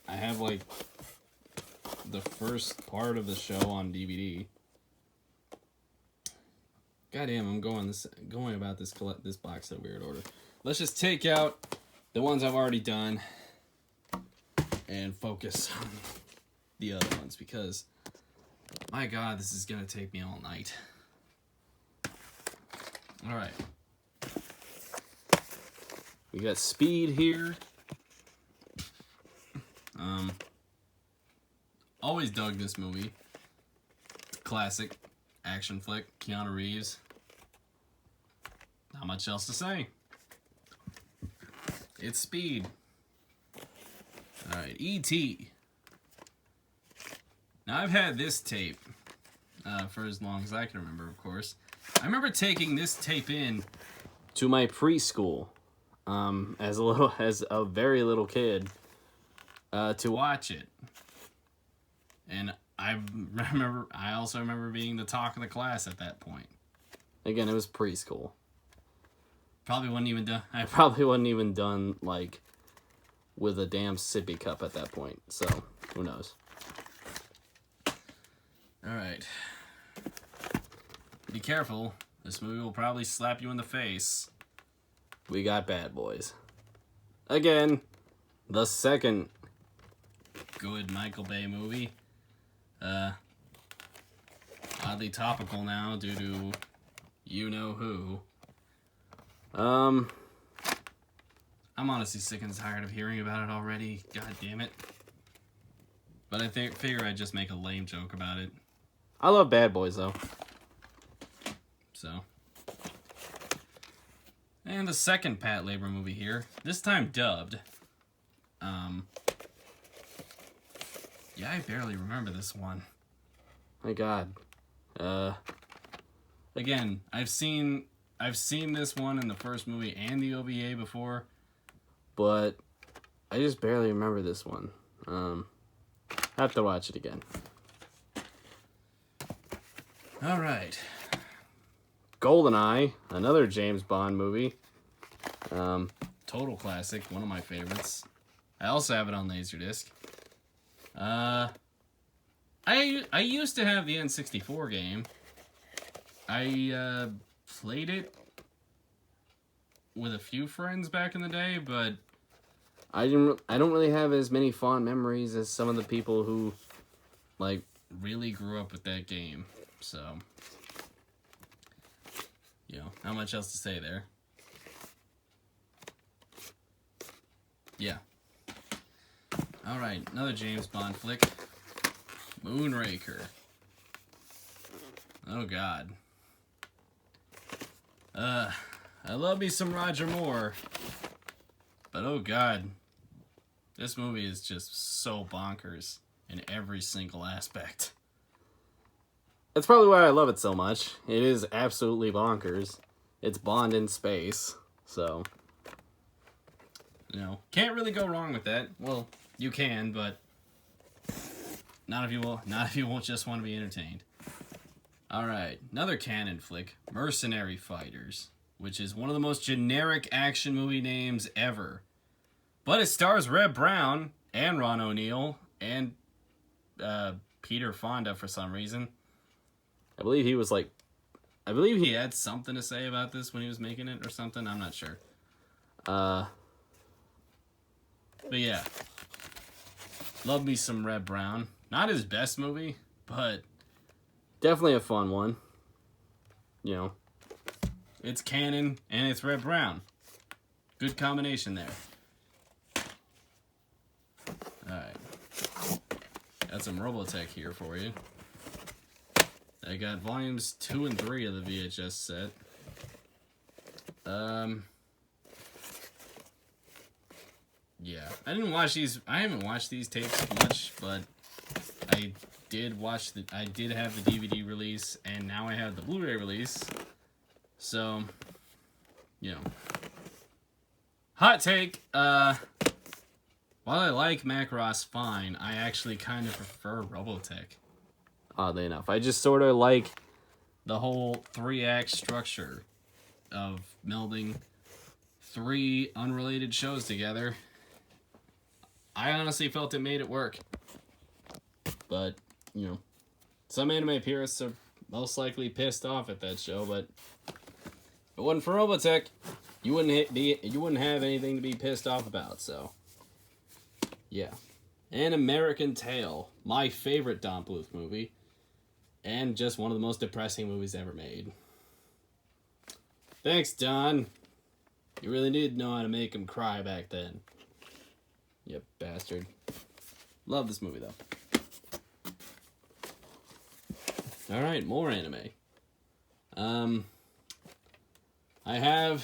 Speaker 1: I have, like, the first part of the show on DVD. Goddamn, I'm going about this box in a weird order. Let's just take out the ones I've already done and focus on the other ones, because my God, this is gonna take me all night. All right, we got Speed here. Always dug this movie. Classic action flick, Keanu Reeves. Not much else to say. It's Speed. Alright, E.T. Now, I've had this tape for as long as I can remember, of course. I remember taking this tape in to my preschool as a very little kid to watch it. And I also remember being the talk of the class at that point.
Speaker 2: Again, it was preschool.
Speaker 1: Probably wasn't even done.
Speaker 2: I probably wasn't even done, like, with a damn sippy cup at that point. So, who knows?
Speaker 1: Alright. Be careful. This movie will probably slap you in the face.
Speaker 2: We got Bad Boys. Again, the second
Speaker 1: good Michael Bay movie. Oddly topical now due to you know who. I'm honestly sick and tired of hearing about it already. God damn it. But I figure I'd just make a lame joke about it.
Speaker 2: I love Bad Boys, though.
Speaker 1: So. And the second Pat Labor movie here. This time dubbed. Yeah, I barely remember this one.
Speaker 2: My God.
Speaker 1: Again, I've seen this one in the first movie and the OVA before,
Speaker 2: but I just barely remember this one. I have to watch it again.
Speaker 1: All right.
Speaker 2: GoldenEye, another James Bond movie.
Speaker 1: Total classic, one of my favorites. I also have it on Laserdisc. I used to have the N64 game. I played it with a few friends back in the day, but
Speaker 2: I don't really have as many fond memories as some of the people who, like,
Speaker 1: really grew up with that game. So, you know, not much else to say there. Yeah. All right, another James Bond flick. Moonraker. Oh, God. I love me some Roger Moore. But, oh, God. This movie is just so bonkers in every single aspect.
Speaker 2: That's probably why I love it so much. It is absolutely bonkers. It's Bond in space, so...
Speaker 1: You know, can't really go wrong with that. Well, you can, but... Not if you won't just want to be entertained. Alright, another canon flick, Mercenary Fighters, which is one of the most generic action movie names ever. But it stars Reb Brown and Ron O'Neal and Peter Fonda for some reason.
Speaker 2: I believe he
Speaker 1: He had something to say about this when he was making it or something. I'm not sure. But yeah. Love me some Reb Brown. Not his best movie, but...
Speaker 2: definitely a fun one. You know.
Speaker 1: It's canon, and it's Reb Brown. Good combination there. Alright. Got some Robotech here for you. I got volumes 2 and 3 of the VHS set. Yeah. I haven't watched these tapes much, but I did have the DVD release, and now I have the Blu-ray release. So, you know. Hot take, while I like Macross fine, I actually kind of prefer Robotech.
Speaker 2: Oddly enough. I just sort of like
Speaker 1: the whole 3-act structure of melding 3 unrelated shows together. I honestly felt it made it work. But, you know, some anime purists are most likely pissed off at that show, but if it wasn't for Robotech, you wouldn't have anything to be pissed off about, so yeah. An American Tail, my favorite Don Bluth movie, and just one of the most depressing movies ever made. Thanks, Don. You really did know how to make him cry back then. You bastard. Love this movie, though. Alright, more anime. I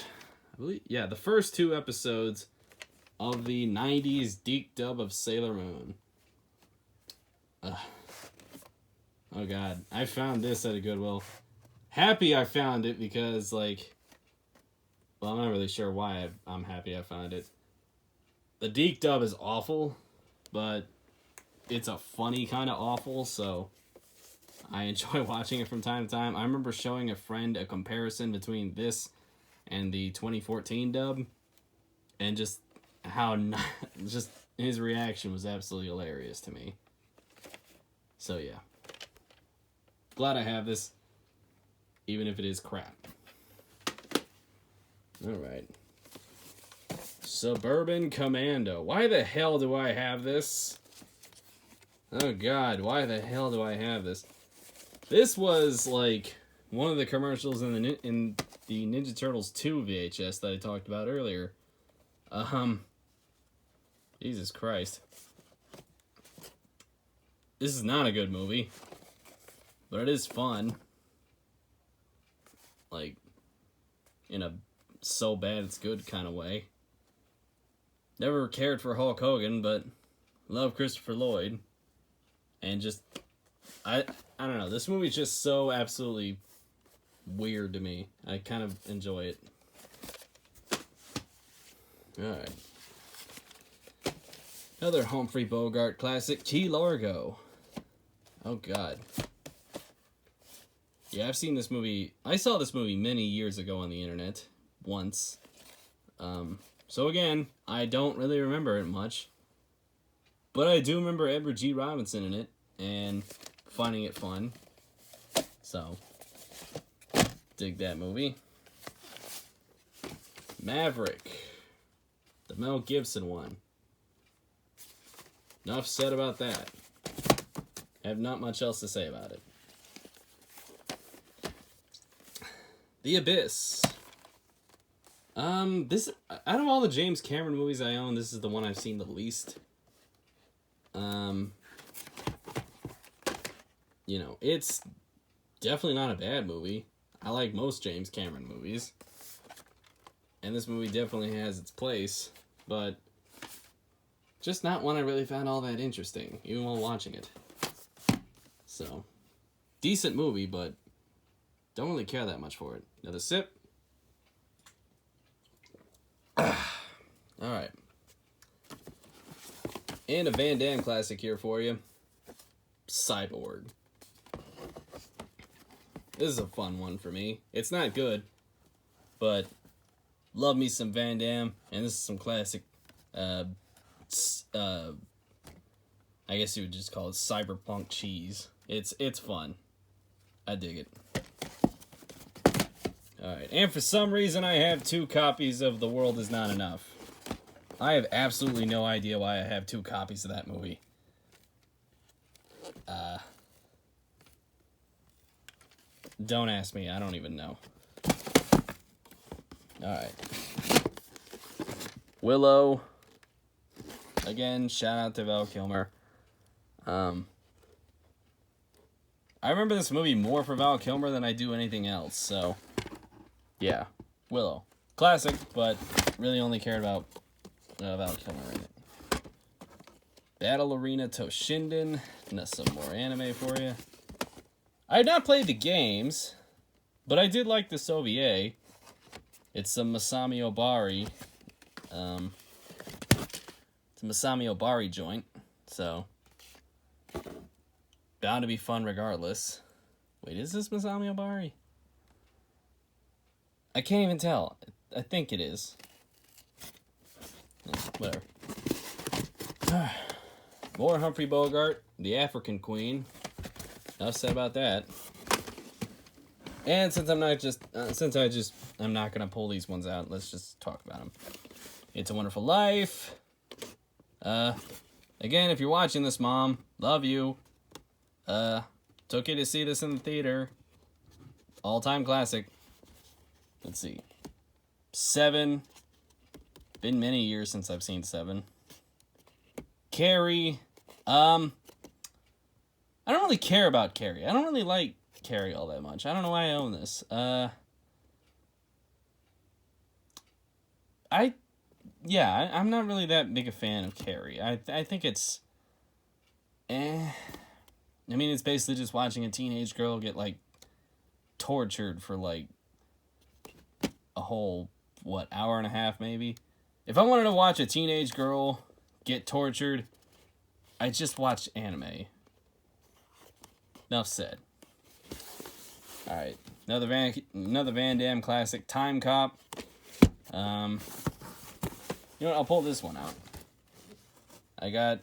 Speaker 1: believe, the first 2 episodes of the 90s Deke dub of Sailor Moon. Oh God, I found this at a Goodwill. Happy I found it because, like, well, I'm not really sure why I'm happy I found it. The Deke dub is awful, but it's a funny kind of awful, so I enjoy watching it from time to time. I remember showing a friend a comparison between this and the 2014 dub, and just how just his reaction was absolutely hilarious to me. So yeah, glad I have this, even if it is crap. All right. Suburban Commando. Why the hell do I have this? Oh god, why the hell do I have this? This was like one of the commercials in the Ninja Turtles 2 VHS that I talked about earlier. Jesus Christ. This is not a good movie, but it is fun. Like, in a so bad it's good kind of way. Never cared for Hulk Hogan, but love Christopher Lloyd. And just, I don't know, this movie's just so absolutely weird to me. I kind of enjoy it. Alright. Another Humphrey Bogart classic, Key Largo. Oh god. Yeah, I've seen this movie. I saw this movie many years ago on the internet. Once. So again, I don't really remember it much. But I do remember Edward G. Robinson in it, and finding it fun. So, dig that movie. Maverick. The Mel Gibson one. Enough said about that. I have not much else to say about it. The Abyss. This, out of all the James Cameron movies I own, this is the one I've seen the least. You know, it's definitely not a bad movie. I like most James Cameron movies. And this movie definitely has its place, but just not one I really found all that interesting, even while watching it. So, decent movie, but don't really care that much for it. Another sip. Alright. And a Van Damme classic here for you. Cyborg. This is a fun one for me. It's not good, but love me some Van Damme, and this is some classic, I guess you would just call it cyberpunk cheese. It's fun. I dig it. Alright, and for some reason I have 2 copies of The World Is Not Enough. I have absolutely no idea why I have 2 copies of that movie. Don't ask me, I don't even know. Alright. Willow. Again, shout out to Val Kilmer. I remember this movie more for Val Kilmer than I do anything else, so yeah. Willow. Classic, but really only cared about Val Kilmer in it. Battle Arena Toshinden. Some more anime for you. I had not played the games, but I did like this OVA. It's a Masami Obari. It's a Masami Obari joint, so bound to be fun regardless. Wait, is this Masami Obari? I can't even tell. I think it is. Whatever. More Humphrey Bogart, the African Queen. Enough said about that. And since I'm not gonna pull these ones out, let's just talk about them. It's a Wonderful Life. Again, if you're watching this, Mom, love you. Took you to see this in the theater. All-time classic. Let's see. 7. Been many years since I've seen 7. Carrie. I don't really care about Carrie. I don't really like Carrie all that much. I don't know why I own this. I'm not really that big a fan of Carrie. I think it's I mean, it's basically just watching a teenage girl get, like, tortured for, like, a whole, hour and a half, maybe? If I wanted to watch a teenage girl get tortured
Speaker 2: I just watched anime. Enough said. Alright. Another Van Damme classic, Time Cop. You know what? I'll pull this one out. I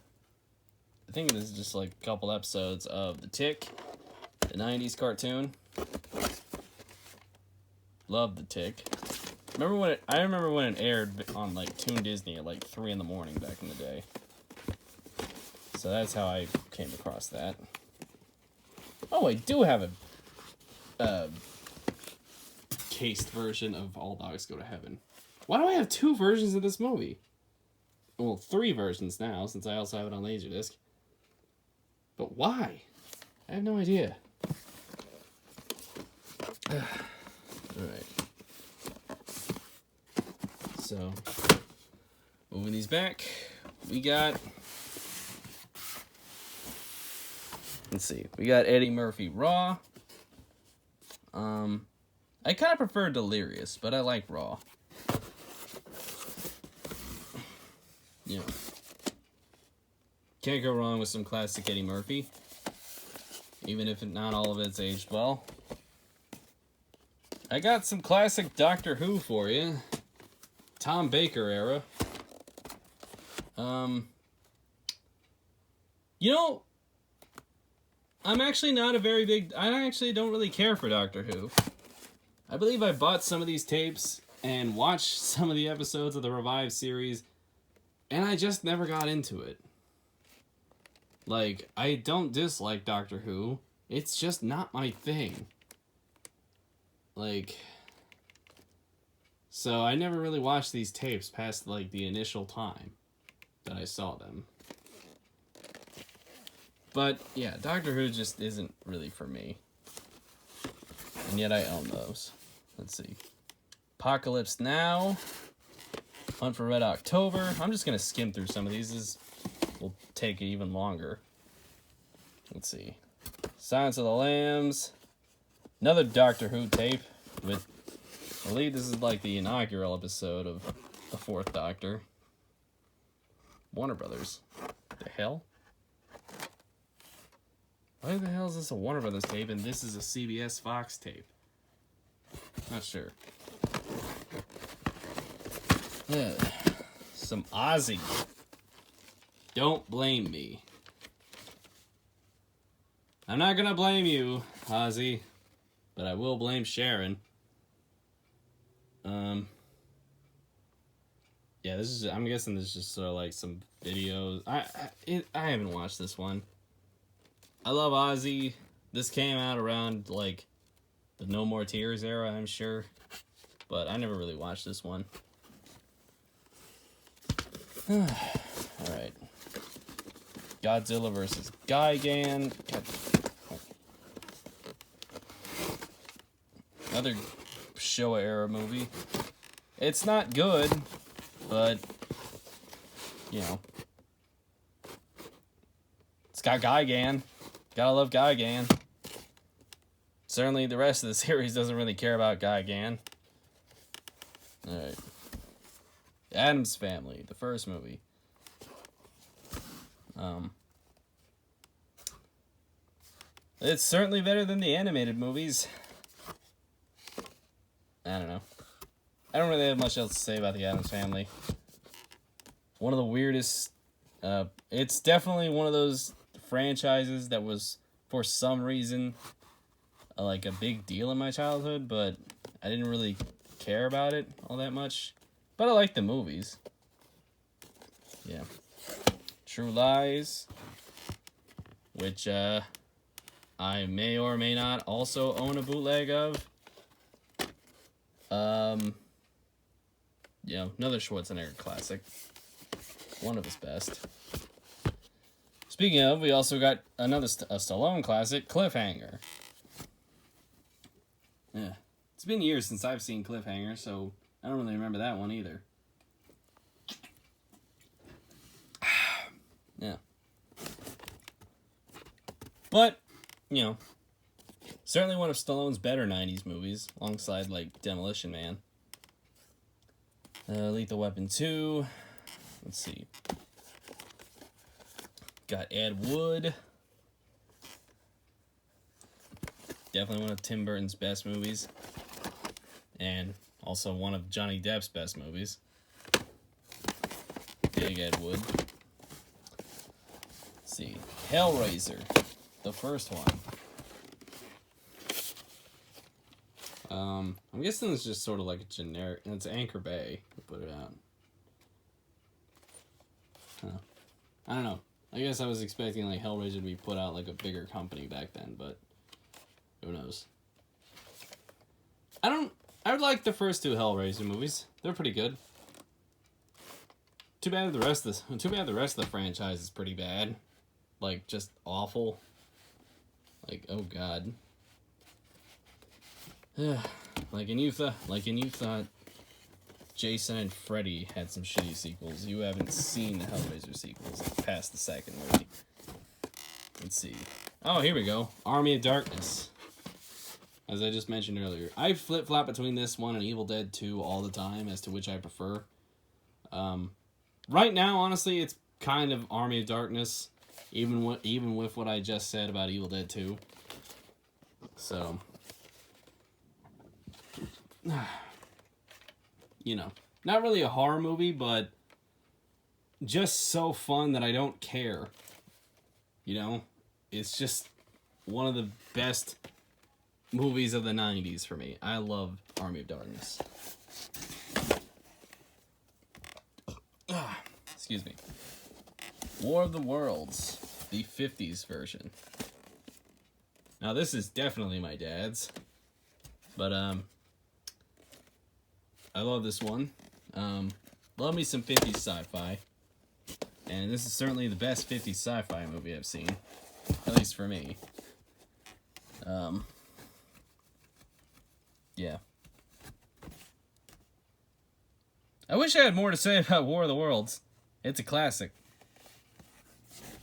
Speaker 2: think this is just like a couple episodes of The Tick, the 90s cartoon. Love The Tick. I remember when it aired on like Toon Disney at like 3 in the morning back in the day. So that's how I came across that. Oh, I do have a cased version of All Dogs Go to Heaven. Why do I have 2 versions of this movie? Well, 3 versions now, since I also have it on Laserdisc. But why? I have no idea. Alright. So, moving these back, we got... Let's see. We got Eddie Murphy Raw. I kind of prefer Delirious, but I like Raw. You know, can't go wrong with some classic Eddie Murphy, even if not all of it's aged well. I got some classic Doctor Who for you. Tom Baker era. You know, I'm actually not a very big... I actually don't really care for Doctor Who. I believe I bought some of these tapes and watched some of the episodes of the Revived series, and I just never got into it. Like, I don't dislike Doctor Who. It's just not my thing. Like... So I never really watched these tapes past, like, the initial time that I saw them. But, yeah, Doctor Who just isn't really for me. And yet I own those. Let's see. Apocalypse Now. Hunt for Red October. I'm just going to skim through some of these. This will take even longer. Let's see. Silence of the Lambs. Another Doctor Who tape with... I believe this is like the inaugural episode of the 4th Doctor. Warner Brothers. The hell? Why the hell is this a Warner Brothers tape and this is a CBS Fox tape? Not sure. Yeah. Some Ozzy. Don't blame me. I'm not gonna blame you, Ozzy, but I will blame Sharon. Yeah, this is... I'm guessing this is just sort of like some videos. I haven't watched this one. I love Ozzy. This came out around, like, the No More Tears era, I'm sure. But I never really watched this one. Alright. Godzilla vs. Gigan. Another Showa era movie. It's not good, but, you know. It's got Gigan. Gotta love Gigan. Certainly the rest of the series doesn't really care about Gigan. Alright. Addams Family, the first movie. It's certainly better than the animated movies. I don't know. I don't really have much else to say about the Addams Family. One of the weirdest... it's definitely one of those franchises that was, for some reason, like a big deal in my childhood, but I didn't really care about it all that much. But I like the movies. Yeah. True Lies, which I may or may not also own a bootleg of. Yeah, another Schwarzenegger classic. One of his best. Speaking of, we also got another a Stallone classic, Cliffhanger. Yeah. It's been years since I've seen Cliffhanger, so I don't really remember that one either. Yeah. But, you know, certainly one of Stallone's better 90s movies, alongside, like, Demolition Man. Lethal Weapon 2. Let's see. Got Ed Wood. Definitely one of Tim Burton's best movies. And also one of Johnny Depp's best movies. Big Ed Wood. Let's see. Hellraiser. The first one. I'm guessing it's just sort of like a generic... It's Anchor Bay to put it out. Huh. I don't know. I guess I was expecting like Hellraiser to be put out like a bigger company back then, but who knows? I would like the first two Hellraiser movies. They're pretty good. Too bad the rest of the franchise is pretty bad. Like just awful. Like, oh god. Like you thought Jason and Freddy had some shitty sequels. You haven't seen the Hellraiser sequels past the second movie. Let's see. Oh, here we go. Army of Darkness. As I just mentioned earlier. I flip-flop between this one and Evil Dead 2 all the time as to which I prefer. Right now, honestly, it's kind of Army of Darkness. Even with what I just said about Evil Dead 2. So... you know, not really a horror movie, but just so fun that I don't care. You know, it's just one of the best movies of the 90s for me. I love Army of Darkness. Excuse me. War of the Worlds, the 50s version. Now this is definitely my dad's, but I love this one. Love me some 50s sci-fi. And this is certainly the best 50s sci-fi movie I've seen. At least for me. Yeah. I wish I had more to say about War of the Worlds. It's a classic.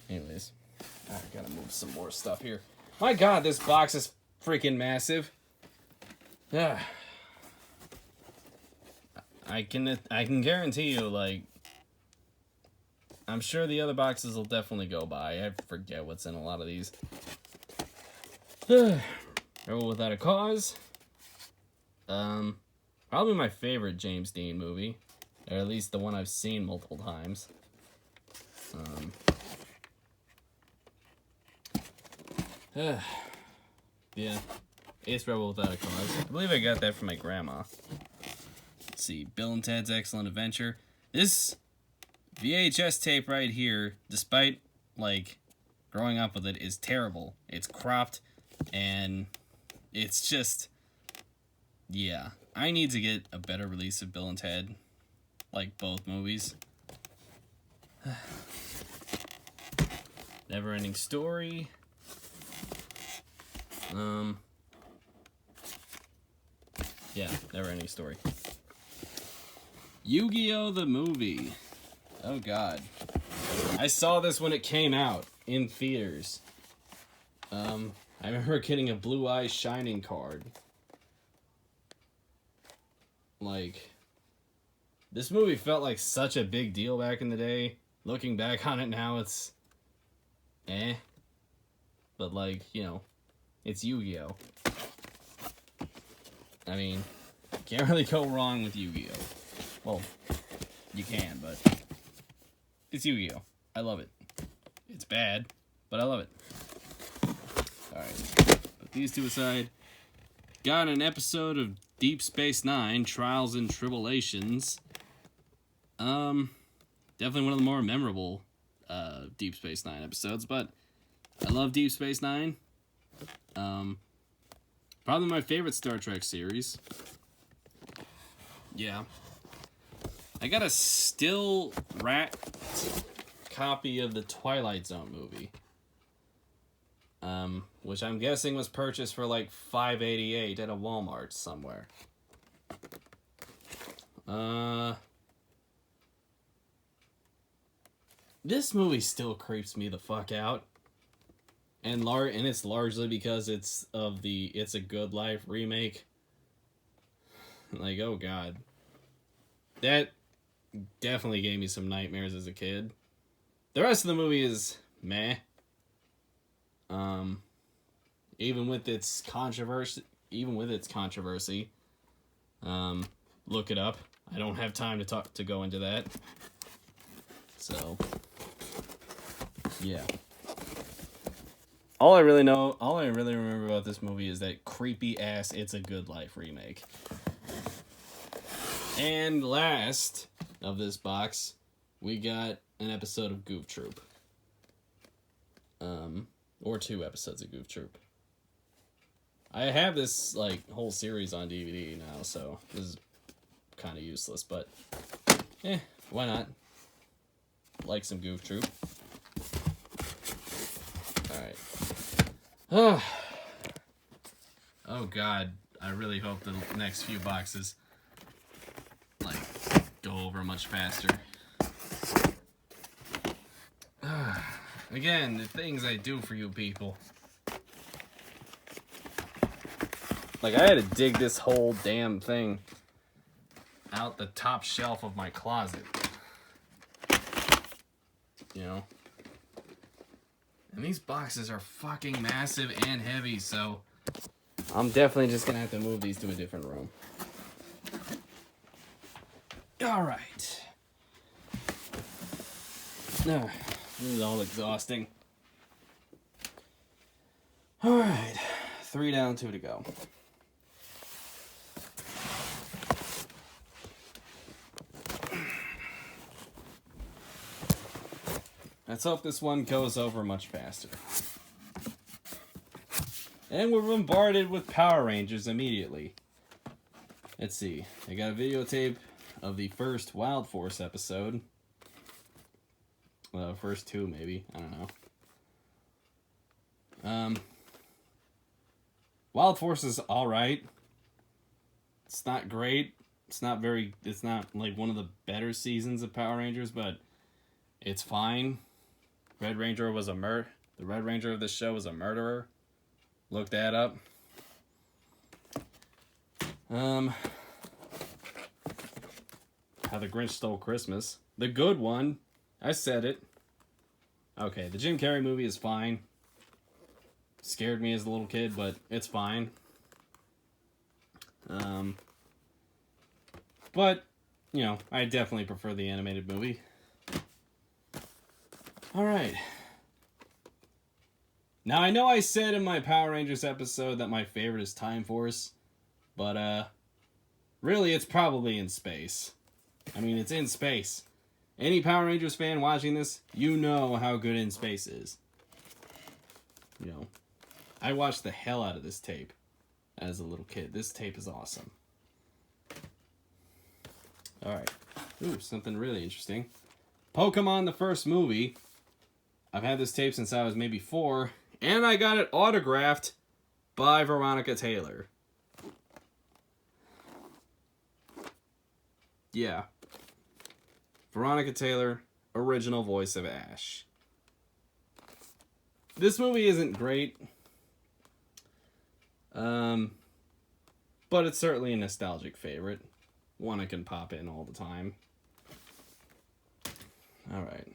Speaker 2: Anyways. I gotta move some more stuff here. My god, this box is freaking massive. Yeah. I can guarantee you, like, I'm sure the other boxes will definitely go by. I forget what's in a lot of these. Rebel Without a Cause. Probably my favorite James Dean movie. Or at least the one I've seen multiple times. Yeah. It's Rebel Without a Cause. I believe I got that from my grandma. Let's see. Bill and Ted's Excellent Adventure. This VHS tape right here, despite, like, growing up with it, is terrible. It's cropped, and it's just... yeah. I need to get a better release of Bill and Ted. Like, both movies. Never-Ending Story. Yeah, Never-Ending Story. Yu-Gi-Oh! The movie. Oh, God. I saw this when it came out in theaters. I remember getting a Blue Eyes Shining card. Like, this movie felt like such a big deal back in the day. Looking back on it now, it's eh. But, like, you know, it's Yu-Gi-Oh! I mean, can't really go wrong with Yu-Gi-Oh! Well, you can, but it's Yu-Gi-Oh! I love it. It's bad, but I love it. Alright, put these two aside. Got an episode of Deep Space Nine, Trials and Tribulations. Definitely one of the more memorable Deep Space Nine episodes, but I love Deep Space Nine. Probably my favorite Star Trek series. Yeah. I got a still wrapped copy of the Twilight Zone movie. Which I'm guessing was purchased for like $5.88 at a Walmart somewhere. This movie still creeps me the fuck out. And it's largely because it's a Good Life remake. Like, oh god. That definitely gave me some nightmares as a kid. The rest of the movie is
Speaker 1: meh. Even with its controversy, look it up. I don't have time to go into that. So, yeah. All I really remember about this movie is that creepy ass It's a Good Life remake. And last of this box, we got an episode of Goof Troop. Or 2 episodes of Goof Troop. I have this, like, whole series on DVD now, so this is kind of useless, but why not? Like some Goof Troop. Alright. Oh god, I really hope the next few boxes, like, go over much faster. Again, the things I do for you people. Like, I had to dig this whole damn thing out the top shelf of my closet. You know? And these boxes are fucking massive and heavy, so I'm definitely just gonna have to move these to a different room. Alright. This is all exhausting. Alright. 3 down, 2 to go. Let's hope this one goes over much faster. And we're bombarded with Power Rangers immediately. Let's see. I got a videotape of the first Wild Force episode. Well, first 2 maybe. I don't know. Wild Force is alright. It's not great. It's not like one of the better seasons of Power Rangers, but it's fine. The Red Ranger of this show was a murderer. Look that up. How the Grinch Stole Christmas. The good one. I said it. Okay, the Jim Carrey movie is fine. Scared me as a little kid, but it's fine. But, you know, I definitely prefer the animated movie. Alright. Now, I know I said in my Power Rangers episode that my favorite is Time Force, but, really, it's probably in space. I mean, it's in space. Any Power Rangers fan watching this, you know how good In Space is. You know, I watched the hell out of this tape as a little kid. This tape is awesome. Alright. Ooh, something really interesting. Pokemon, the first movie. I've had this tape since I was maybe 4, and I got it autographed by Veronica Taylor. Yeah. Veronica Taylor, original voice of Ash. This movie isn't great. But it's certainly a nostalgic favorite. One I can pop in all the time. Alright.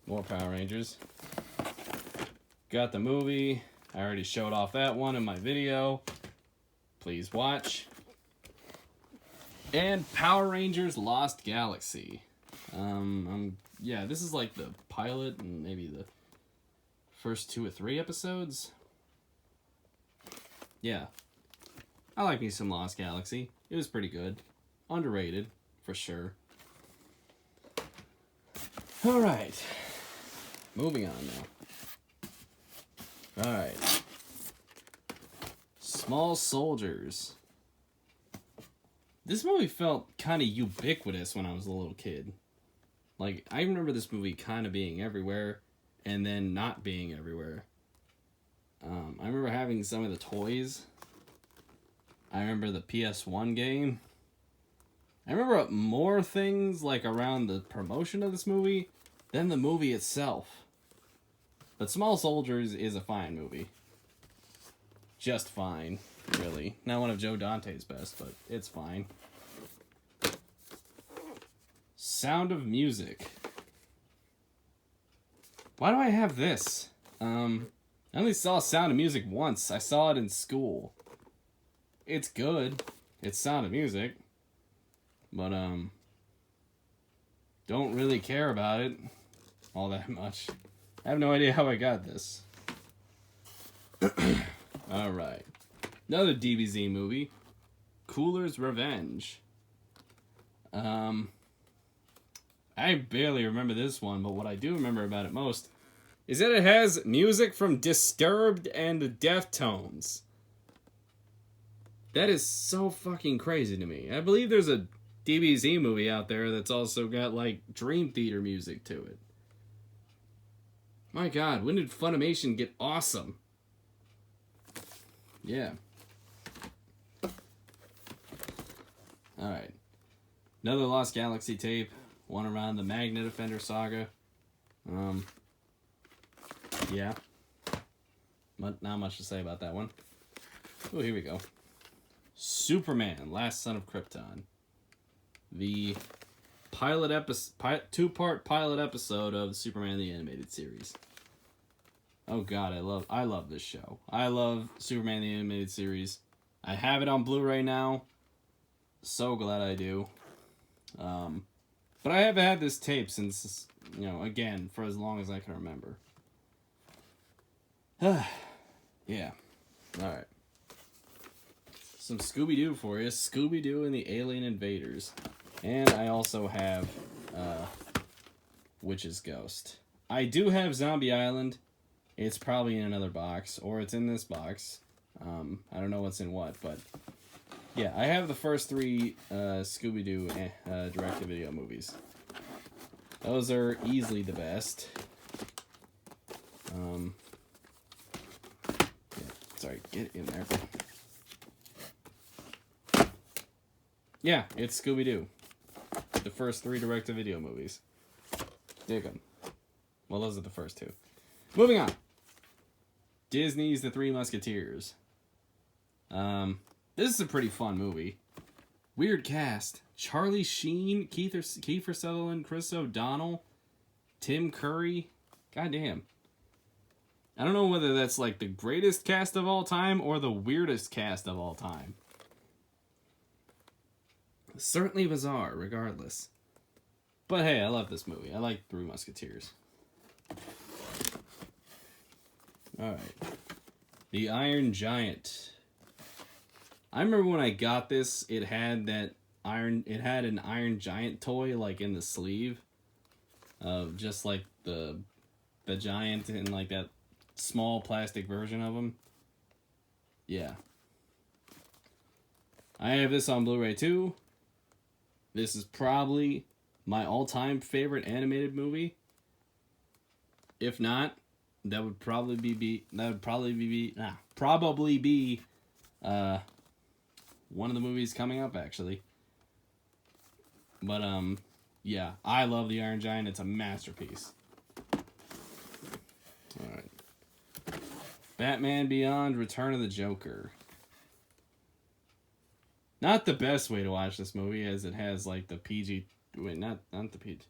Speaker 1: More Power Rangers. Got the movie. I already showed off that one in my video. Please watch. And Power Rangers Lost Galaxy. Yeah, this is like the pilot and maybe the first 2 or 3 episodes. Yeah. I like me some Lost Galaxy. It was pretty good. Underrated, for sure. Alright. Moving on now. Alright. Small Soldiers. This movie felt kind of ubiquitous when I was a little kid. Like, I remember this movie kind of being everywhere, and then not being everywhere. I remember having some of the toys. I remember the PS1 game. I remember more things, like, around the promotion of this movie than the movie itself. But Small Soldiers is a fine movie. Just fine, really. Not one of Joe Dante's best, but it's fine. Sound of Music. Why do I have this? I only saw Sound of Music once. I saw it in school. It's good. It's Sound of Music. But, don't really care about it all that much. I have no idea how I got this. Alright. Another DBZ movie. Cooler's Revenge. I barely remember this one, but what I do remember about it most is that it has music from Disturbed and the Deftones. That is so fucking crazy to me. I believe there's a DBZ movie out there that's also got, like, Dream Theater music to it. My god, when did Funimation get awesome? Yeah. Alright. Another Lost Galaxy tape. One around the Magnet Offender saga. Yeah. Not much to say about that one. Oh, here we go. Superman, Last Son of Krypton. The pilot episode, two-part pilot episode of Superman the Animated Series. Oh god, I love this show. I love Superman the Animated Series. I have it on Blu-ray now. So glad I do. But I have had this tape since, you know, again, for as long as I can remember. Yeah. Alright. Some Scooby-Doo for you. Scooby-Doo and the Alien Invaders. And I also have, Witch's Ghost. I do have Zombie Island. It's probably in another box, or it's in this box. I don't know what's in what, but... yeah, I have the first three Scooby-Doo direct-to-video movies. Those are easily the best. Yeah, sorry, get in there. Yeah, it's Scooby-Doo. The first three direct-to-video movies. Dig them. Well, those are the first two. Moving on. Disney's The Three Musketeers. This is a pretty fun movie. Weird cast. Charlie Sheen, Kiefer Sutherland, Chris O'Donnell, Tim Curry. Goddamn. I don't know whether that's like the greatest cast of all time or the weirdest cast of all time. Certainly bizarre, regardless. But hey, I love this movie. I like Three Musketeers. Alright. The Iron Giant. I remember when I got this, it had an Iron Giant toy, like, in the sleeve. Of just, like, the giant and, like, that small plastic version of him. Yeah. I have this on Blu-ray, too. This is probably my all-time favorite animated movie. If not, that would probably be one of the movies coming up, actually. But yeah, I love The Iron Giant. It's a masterpiece. All right. Batman Beyond: Return of the Joker. Not the best way to watch this movie, as it has like the PG. Wait, not the PG.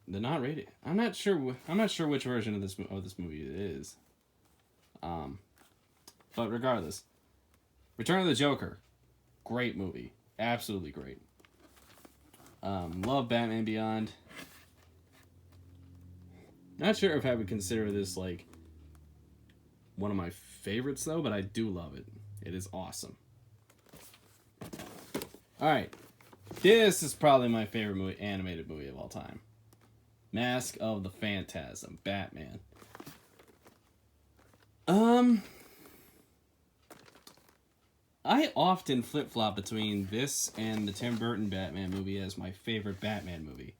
Speaker 1: The not rated. I'm not sure which version of this movie it is. But regardless, Return of the Joker, great movie, absolutely great. Love Batman Beyond. Not sure if I would consider this like one of my favorites though, but I do love it. It is awesome. All right, this is probably my favorite animated movie of all time. Mask of the Phantasm, Batman. I often flip-flop between this and the Tim Burton Batman movie as my favorite Batman movie.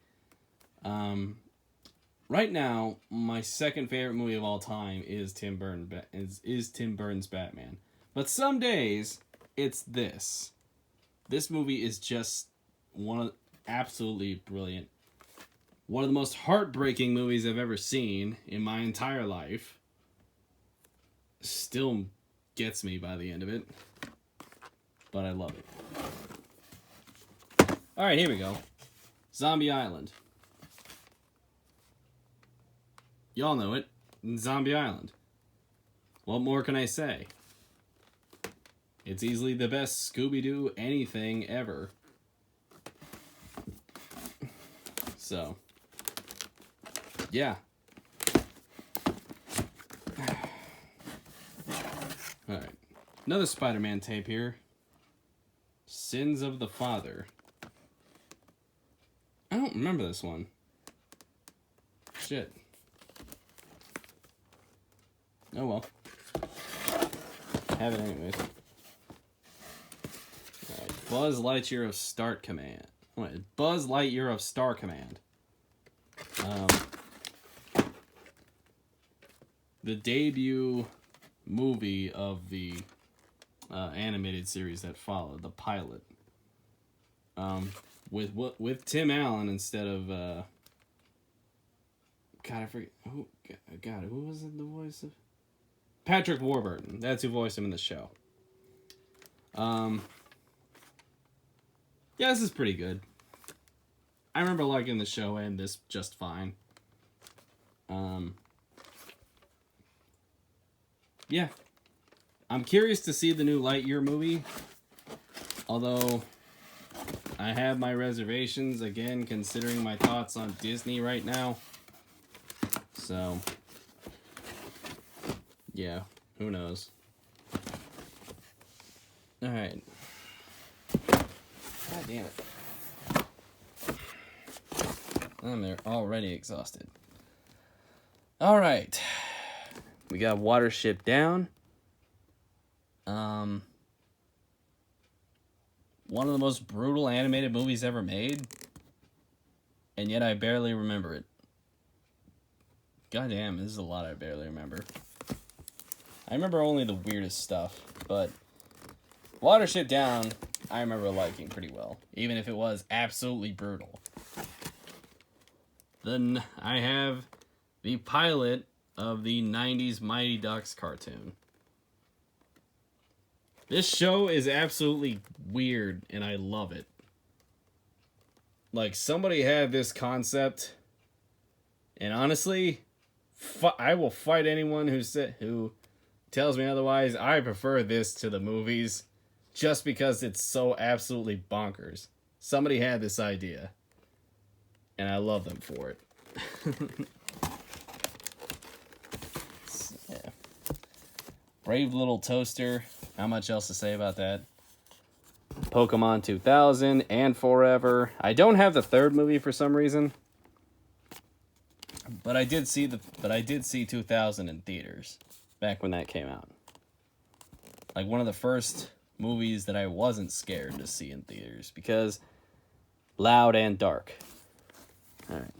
Speaker 1: Right now, my second favorite movie of all time is Tim Burton's Batman. But some days, it's this. This movie is just absolutely brilliant. One of the most heartbreaking movies I've ever seen in my entire life. Still gets me by the end of it. But I love it. Alright, here we go. Zombie Island. Y'all know it. Zombie Island. What more can I say? It's easily the best Scooby-Doo anything ever. So, yeah. Alright. Another Spider-Man tape here. Sins of the Father. I don't remember this one. Shit. Oh well. Have it anyways. Alright. Buzz Lightyear of Start Command. Wait, Buzz Lightyear of Star Command. The debut movie of the animated series that followed, the pilot. With Tim Allen instead of God, I forget who. God, who was it? The voice of Patrick Warburton. That's who voiced him in the show. Yeah, this is pretty good. I remember liking the show and this just fine. Yeah. I'm curious to see the new Lightyear movie. Although, I have my reservations, again, considering my thoughts on Disney right now. So, yeah, who knows. Alright. God damn it. I'm already exhausted. Alright. We got Watership Down. One of the most brutal animated movies ever made. And yet I barely remember it. God damn, this is a lot I barely remember. I remember only the weirdest stuff, but Watership Down, I remember liking pretty well, even if it was absolutely brutal. Then I have the pilot of the 90s Mighty Ducks cartoon. This show is absolutely weird, and I love it. Like, somebody had this concept, and honestly, I will fight anyone who tells me otherwise. I prefer this to the movies, just because it's so absolutely bonkers. Somebody had this idea, and I love them for it. Yeah. Brave Little Toaster. Not much else to say about that. Pokemon 2000 and Forever. I don't have the third movie for some reason, but I did see 2000 in theaters back when that came out. Like one of the first movies that I wasn't scared to see in theaters because loud and dark. All right.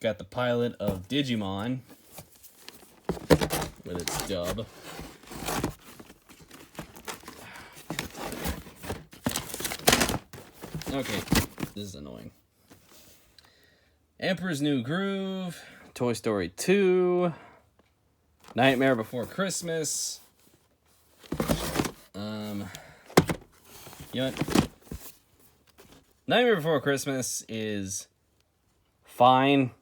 Speaker 1: Got the pilot of Digimon with its dub. Okay, this is annoying. Emperor's New Groove, Toy Story 2, Nightmare Before Christmas. You know what? Nightmare Before Christmas is fine.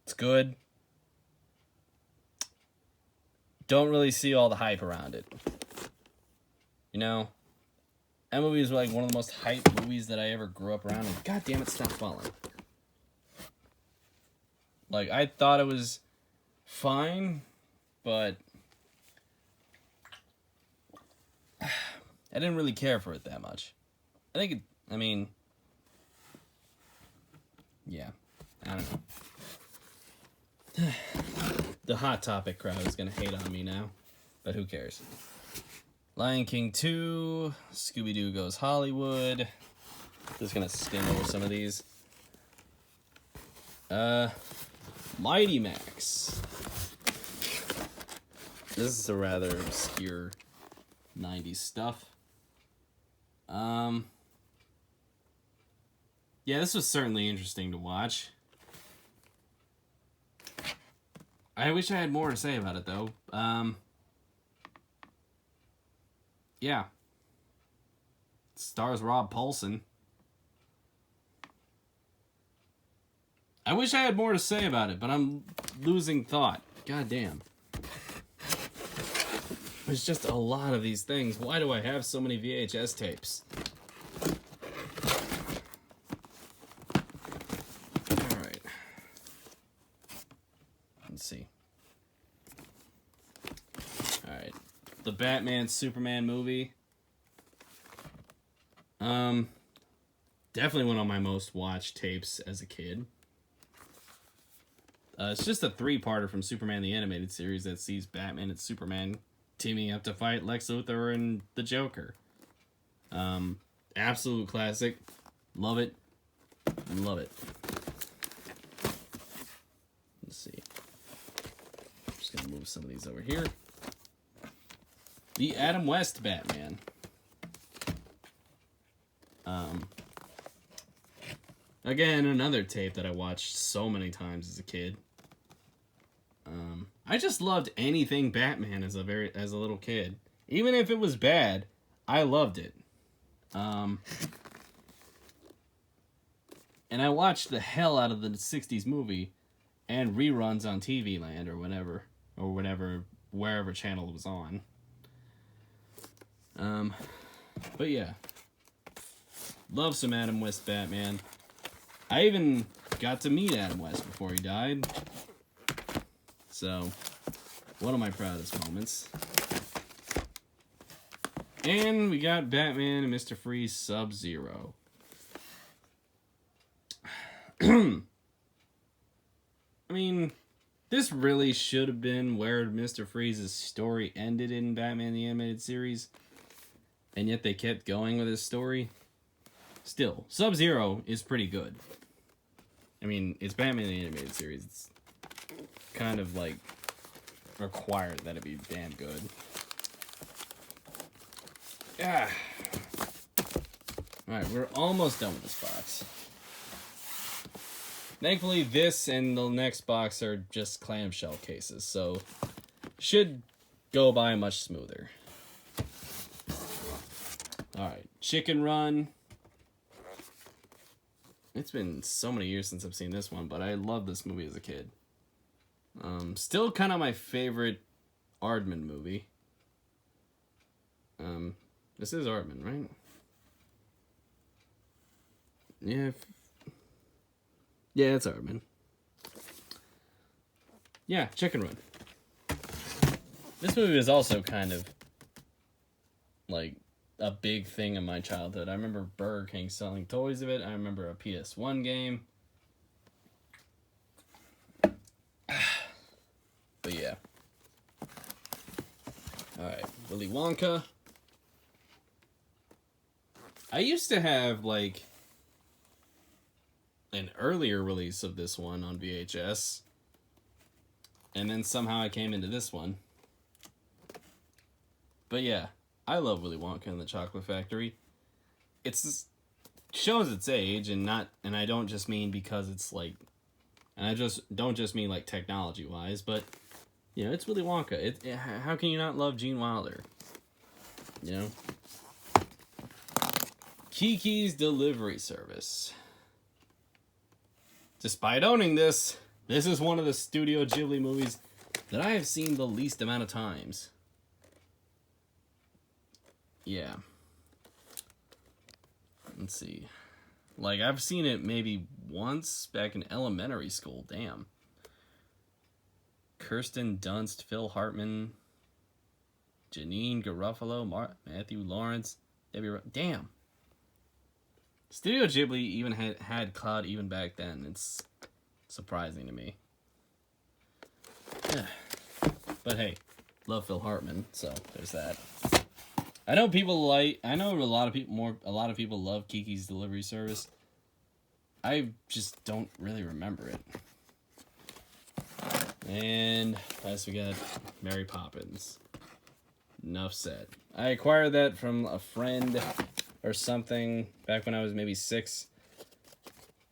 Speaker 1: It's good. Don't really see all the hype around it. You know? That movie is like one of the most hyped movies that I ever grew up around. And God damn it, stop falling. Like, I thought it was fine, but I didn't really care for it that much. I mean, yeah, I don't know. The Hot Topic crowd is going to hate on me now, but who cares? Lion King 2, Scooby-Doo Goes Hollywood. Just going to skim over some of these. Mighty Max. This is a rather obscure 90s stuff. Yeah, this was certainly interesting to watch. I wish I had more to say about it, though. Yeah. Stars Rob Paulsen. I wish I had more to say about it, but I'm losing thought. God damn. There's just a lot of these things. Why do I have so many VHS tapes? Alright. Let's see. Alright. The Batman Superman movie. Definitely one of my most watched tapes as a kid. It's just a 3-parter from Superman the Animated Series that sees Batman and Superman teaming up to fight Lex Luthor and the Joker. Absolute classic. Love it. Love it. Let's see. I'm just gonna move some of these over here. The Adam West Batman. Again, another tape that I watched so many times as a kid. I just loved anything Batman as a little kid. Even if it was bad, I loved it. And I watched the hell out of the 60s movie and reruns on TV Land or wherever channel it was on. But yeah. Love some Adam West Batman. I even got to meet Adam West before he died. So, one of my proudest moments. And we got Batman and Mr. Freeze Sub-Zero. I mean, this really should have been where Mr. Freeze's story ended in Batman the Animated Series. And yet they kept going with his story. Still, Sub-Zero is pretty good. I mean, it's Batman the Animated Series. It's kind of, like, required that it be damn good. Yeah. Alright, we're almost done with this box. Thankfully, this and the next box are just clamshell cases, so should go by much smoother. Alright, Chicken Run. It's been so many years since I've seen this one, but I loved this movie as a kid. Still kind of my favorite Aardman movie. This is Aardman, right? Yeah. Yeah, it's Aardman. Yeah, Chicken Run. This movie was also kind of like a big thing in my childhood. I remember Burger King selling toys of it. I remember a PS1 game. But yeah. Alright, Willy Wonka. I used to have, like, an earlier release of this one on VHS. And then somehow I came into this one. But yeah. I love Willy Wonka and the Chocolate Factory. It's shows its age, and I don't just mean because it's like, and I don't just mean like technology wise, but you know, it's Willy Wonka. How can you not love Gene Wilder? You know, Kiki's Delivery Service. Despite owning this is one of the Studio Ghibli movies that I have seen the least amount of times. Yeah. Let's see. Like, I've seen it maybe once back in elementary school. Damn. Kirsten Dunst, Phil Hartman, Janine Garofalo, Matthew Lawrence, damn. Studio Ghibli even had Cloud even back then. It's surprising to me. Yeah. But hey, love Phil Hartman, so there's that. I know a lot of people love Kiki's Delivery Service. I just don't really remember it. And last we got Mary Poppins. Enough said. I acquired that from a friend or something back when I was maybe 6,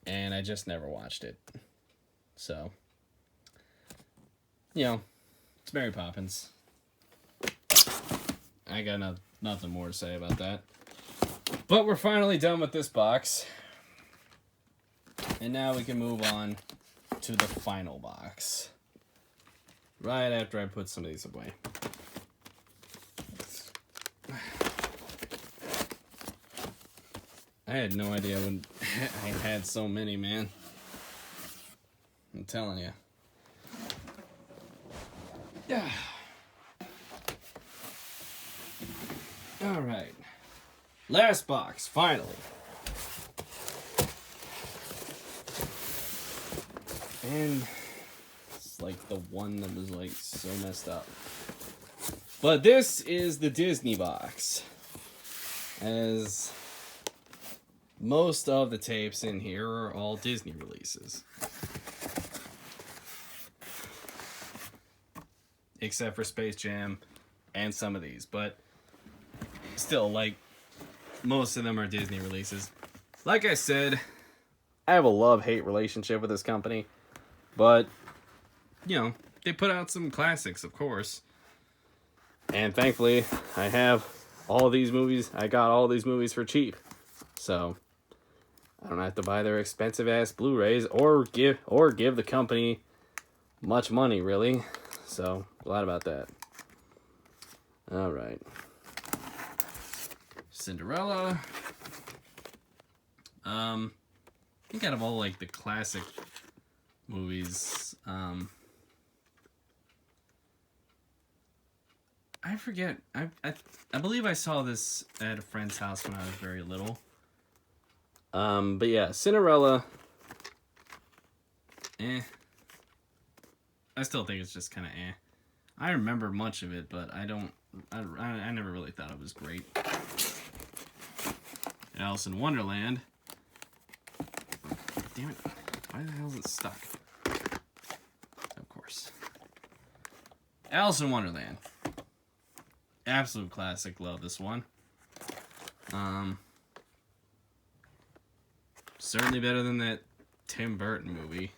Speaker 1: and I just never watched it. So, you know, it's Mary Poppins. I got nothing more to say about that. But we're finally done with this box. And now we can move on to the final box. Right after I put some of these away. I had no idea when I had so many, man. I'm telling you. Yeah. All right. Last box, finally. And it's like the one that was like so messed up. But this is the Disney box. As most of the tapes in here are all Disney releases. Except for Space Jam and some of these. But still, like, most of them are Disney releases. Like I said, I have a love-hate relationship with this company. But, you know, they put out some classics, of course. And thankfully, I have all these movies. I got all these movies for cheap. So I don't have to buy their expensive ass Blu-rays or give the company much money, really. So glad about that. All right. Cinderella. I think out of all like the classic movies, I forget. I believe I saw this at a friend's house when I was very little. But yeah, Cinderella. I still think it's just kind of eh. I remember much of it, but I never really thought it was great. Alice in Wonderland. Damn it. Why the hell is it stuck? Of course. Alice in Wonderland. Absolute classic. Love this one. Certainly better than that Tim Burton movie.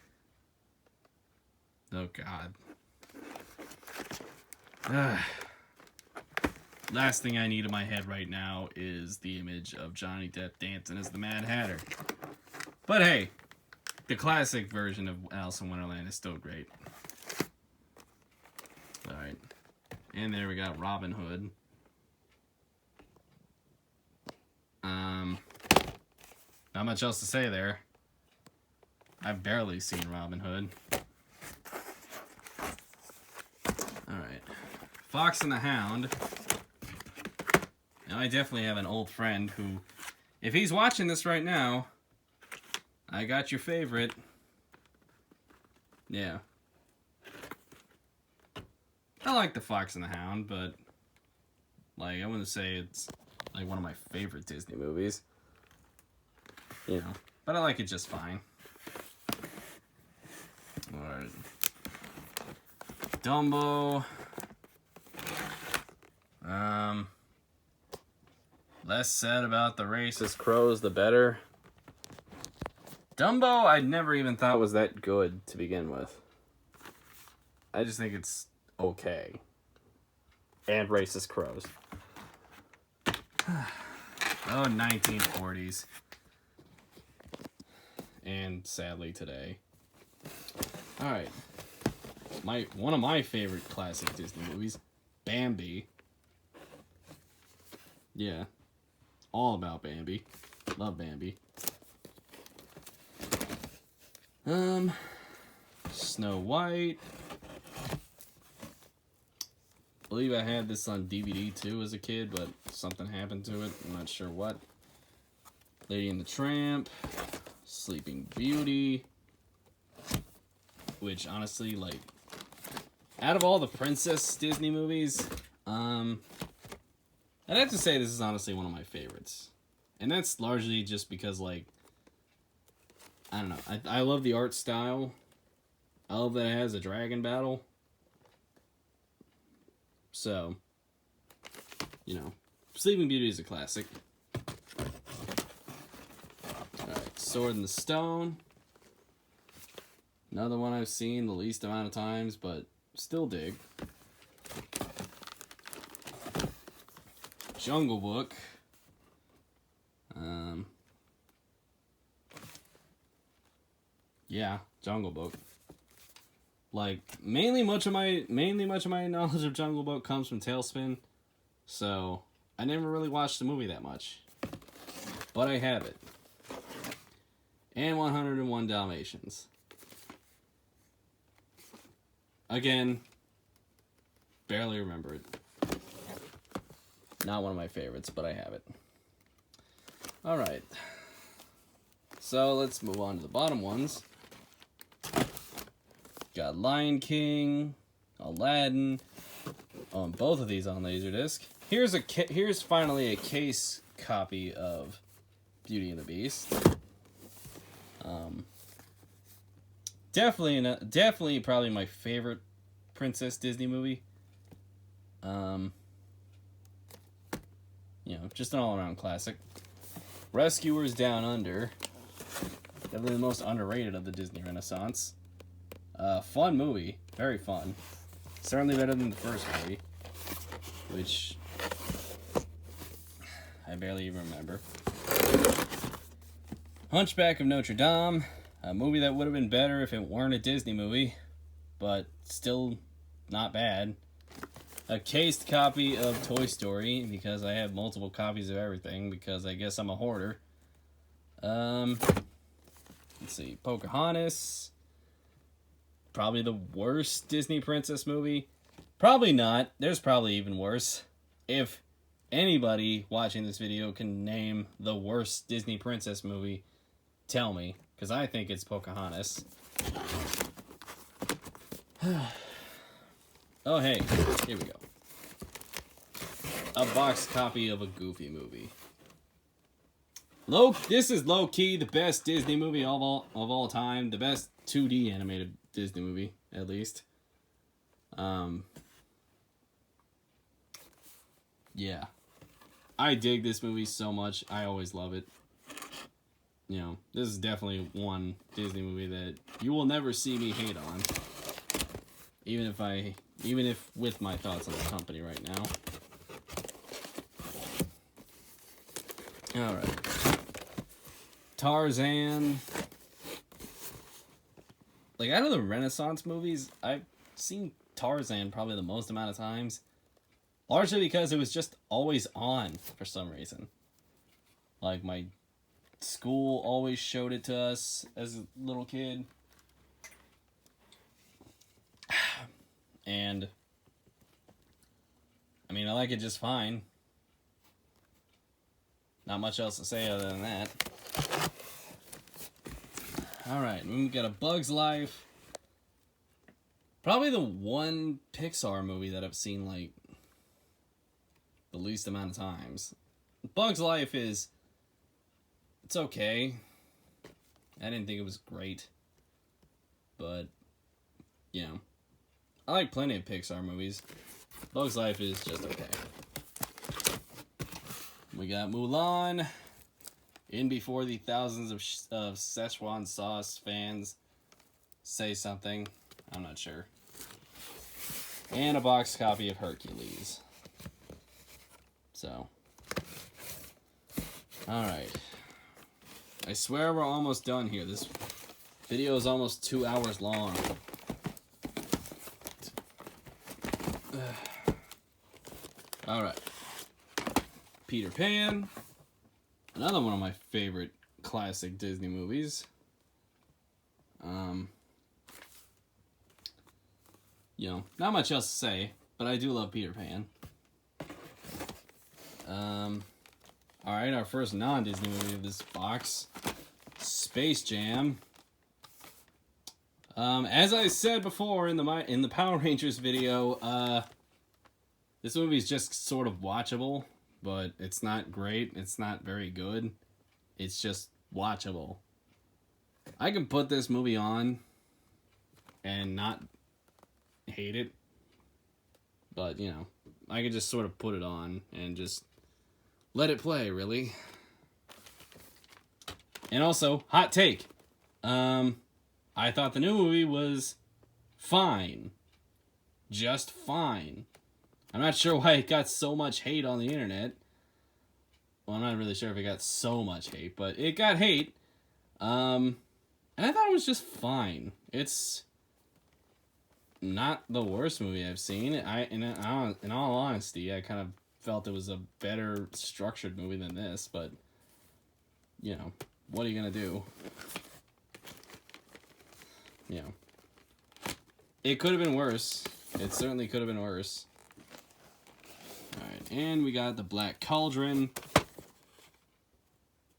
Speaker 1: Oh, God. Last thing I need in my head right now is the image of Johnny Depp dancing as the Mad Hatter. But hey, the classic version of Alice in Wonderland is still great. Alright. And there we got Robin Hood. Not much else to say there. I've barely seen Robin Hood. Alright. Fox and the Hound. Now, I definitely have an old friend who, if he's watching this right now, I got your favorite. Yeah. I like the Fox and the Hound, but, like, I wouldn't say it's, like, one of my favorite Disney movies. You know, but I like it just fine. Alright. Dumbo. Less said about the racist crows, the better. Dumbo, I never even thought was that good to begin with. I just think it's okay. And racist crows. Oh, 1940s. And sadly today. Alright. One of my favorite classic Disney movies, Bambi. Yeah. All about Bambi. Love Bambi. Snow White. I believe I had this on DVD too as a kid, but something happened to it. I'm not sure what. Lady and the Tramp. Sleeping Beauty. Which, honestly, like, out of all the princess Disney movies, I'd have to say this is honestly one of my favorites. And that's largely just because, like, I don't know. I love the art style. I love that it has a dragon battle. So, you know, Sleeping Beauty is a classic. Alright, Sword in the Stone. Another one I've seen the least amount of times, but still dig. Jungle Book. Yeah, Jungle Book. Like, mainly much of my knowledge of Jungle Book comes from Tailspin, so I never really watched the movie that much. But I have it. And 101 Dalmatians. Again, barely remember it. Not one of my favorites, but I have it. Alright. So let's move on to the bottom ones. Got Lion King, Aladdin. On both of these on Laserdisc. Here's finally a case copy of Beauty and the Beast. Definitely probably my favorite Princess Disney movie. You know, just an all-around classic. Rescuers Down Under. Definitely the most underrated of the Disney Renaissance. Fun movie. Very fun. Certainly better than the first movie. Which I barely even remember. Hunchback of Notre Dame. A movie that would have been better if it weren't a Disney movie. But still not bad. A cased copy of Toy Story, because I have multiple copies of everything, because I guess I'm a hoarder. Let's see, Pocahontas. Probably the worst Disney princess movie. Probably not. There's probably even worse. If anybody watching this video can name the worst Disney princess movie, tell me, because I think it's Pocahontas. Oh, hey, here we go. A box copy of a Goofy movie. This is low-key the best Disney movie of all time. The best 2D animated Disney movie, at least. Yeah. I dig this movie so much. I always love it. You know, this is definitely one Disney movie that you will never see me hate on. Even if with my thoughts on the company right now. Alright. Tarzan. Like, out of the Renaissance movies, I've seen Tarzan probably the most amount of times. Largely because it was just always on for some reason. Like, my school always showed it to us as a little kid. And I mean, I like it just fine. Not much else to say other than that. Alright, we got A Bug's Life. Probably the one Pixar movie that I've seen, like, the least amount of times. Bug's Life it's okay. I didn't think it was great. But, you know, I like plenty of Pixar movies. Bug's Life is just okay. We got Mulan. In before the thousands of Szechuan sauce fans say something. I'm not sure. And a box copy of Hercules. So. Alright. I swear we're almost done here. This video is almost 2 hours long. Alright. Peter Pan. Another one of my favorite classic Disney movies. You know, not much else to say, but I do love Peter Pan. Alright, our first non-Disney movie of this box. Space Jam. As I said before in the Power Rangers video, this movie is just sort of watchable, but it's not great. It's not very good. It's just watchable. I can put this movie on and not hate it, but, you know, I can just sort of put it on and just let it play, really. And also, hot take. I thought the new movie was fine. Just fine. I'm not sure why it got so much hate on the internet. Well, I'm not really sure if it got so much hate, but it got hate. And I thought it was just fine. It's not the worst movie I've seen. In all honesty, I kind of felt it was a better structured movie than this, but you know, what are you gonna do? You know, it could have been worse. It certainly could have been worse. Alright, and we got The Black Cauldron.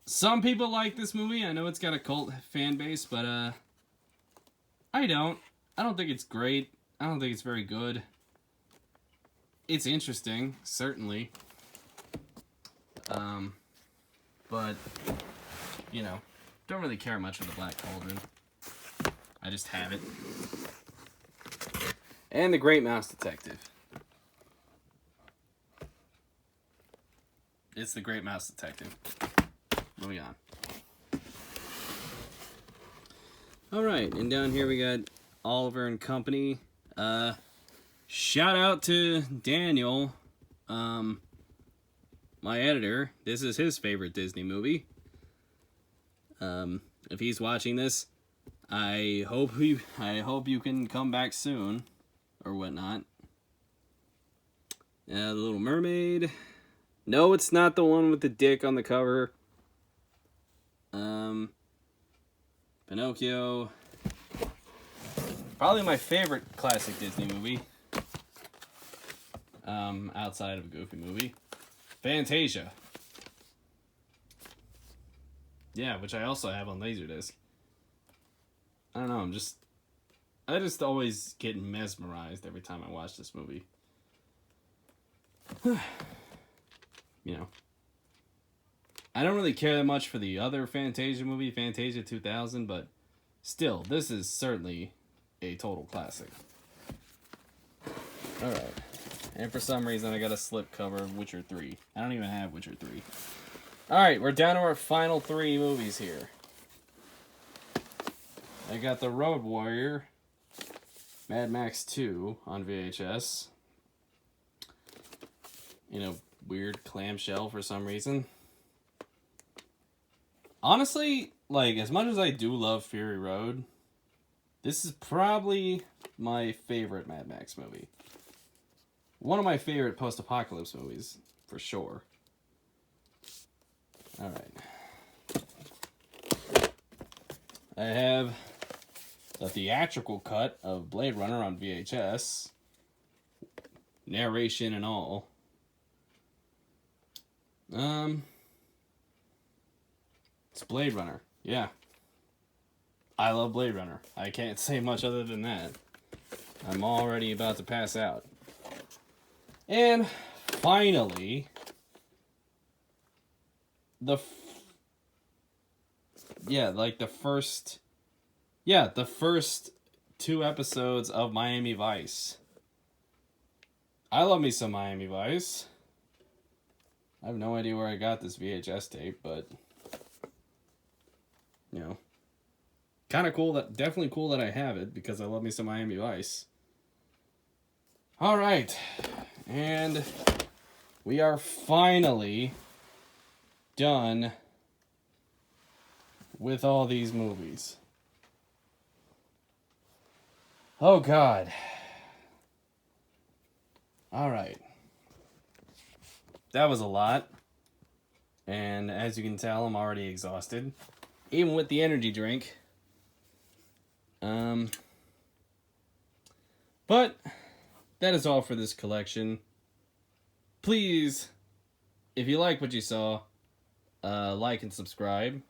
Speaker 1: Some people like this movie. I know it's got a cult fan base, but I don't. I don't think it's great. I don't think it's very good. It's interesting, certainly. But, you know, don't really care much for The Black Cauldron. I just have it. And The Great Mouse Detective. It's The Great Mouse Detective. Moving on. Alright, and down here we got Oliver and Company. Shout out to Daniel, my editor. This is his favorite Disney movie. If he's watching this, I hope you can come back soon, or whatnot. The Little Mermaid. No, it's not the one with the dick on the cover. Pinocchio. Probably my favorite classic Disney movie. Outside of a Goofy movie. Fantasia. Yeah, which I also have on Laserdisc. I don't know, I just always get mesmerized every time I watch this movie. You know. I don't really care that much for the other Fantasia movie, Fantasia 2000, but still, this is certainly a total classic. Alright. And for some reason, I got a slipcover of Witcher 3. I don't even have Witcher 3. Alright, we're down to our final 3 movies here. I got The Road Warrior, Mad Max 2 on VHS. In a weird clamshell for some reason. Honestly, like, as much as I do love Fury Road, this is probably my favorite Mad Max movie. One of my favorite post-apocalypse movies, for sure. Alright. I have the theatrical cut of Blade Runner on VHS. Narration and all. It's Blade Runner. Yeah. I love Blade Runner. I can't say much other than that. I'm already about to pass out. And finally, the first 2 episodes of Miami Vice. I love me some Miami Vice. I have no idea where I got this VHS tape, but you know, kind of cool definitely cool that I have it because I love me some Miami Vice. All right, and we are finally done with all these movies. Oh God. All right. That was a lot. And as you can tell, I'm already exhausted. Even with the energy drink. But that is all for this collection. Please, if you like what you saw, like and subscribe.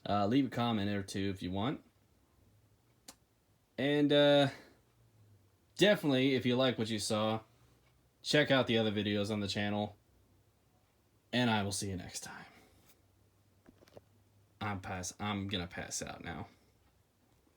Speaker 1: Leave a comment or two if you want. And definitely, if you like what you saw, check out the other videos on the channel. And I will see you next time. I'm gonna pass out now.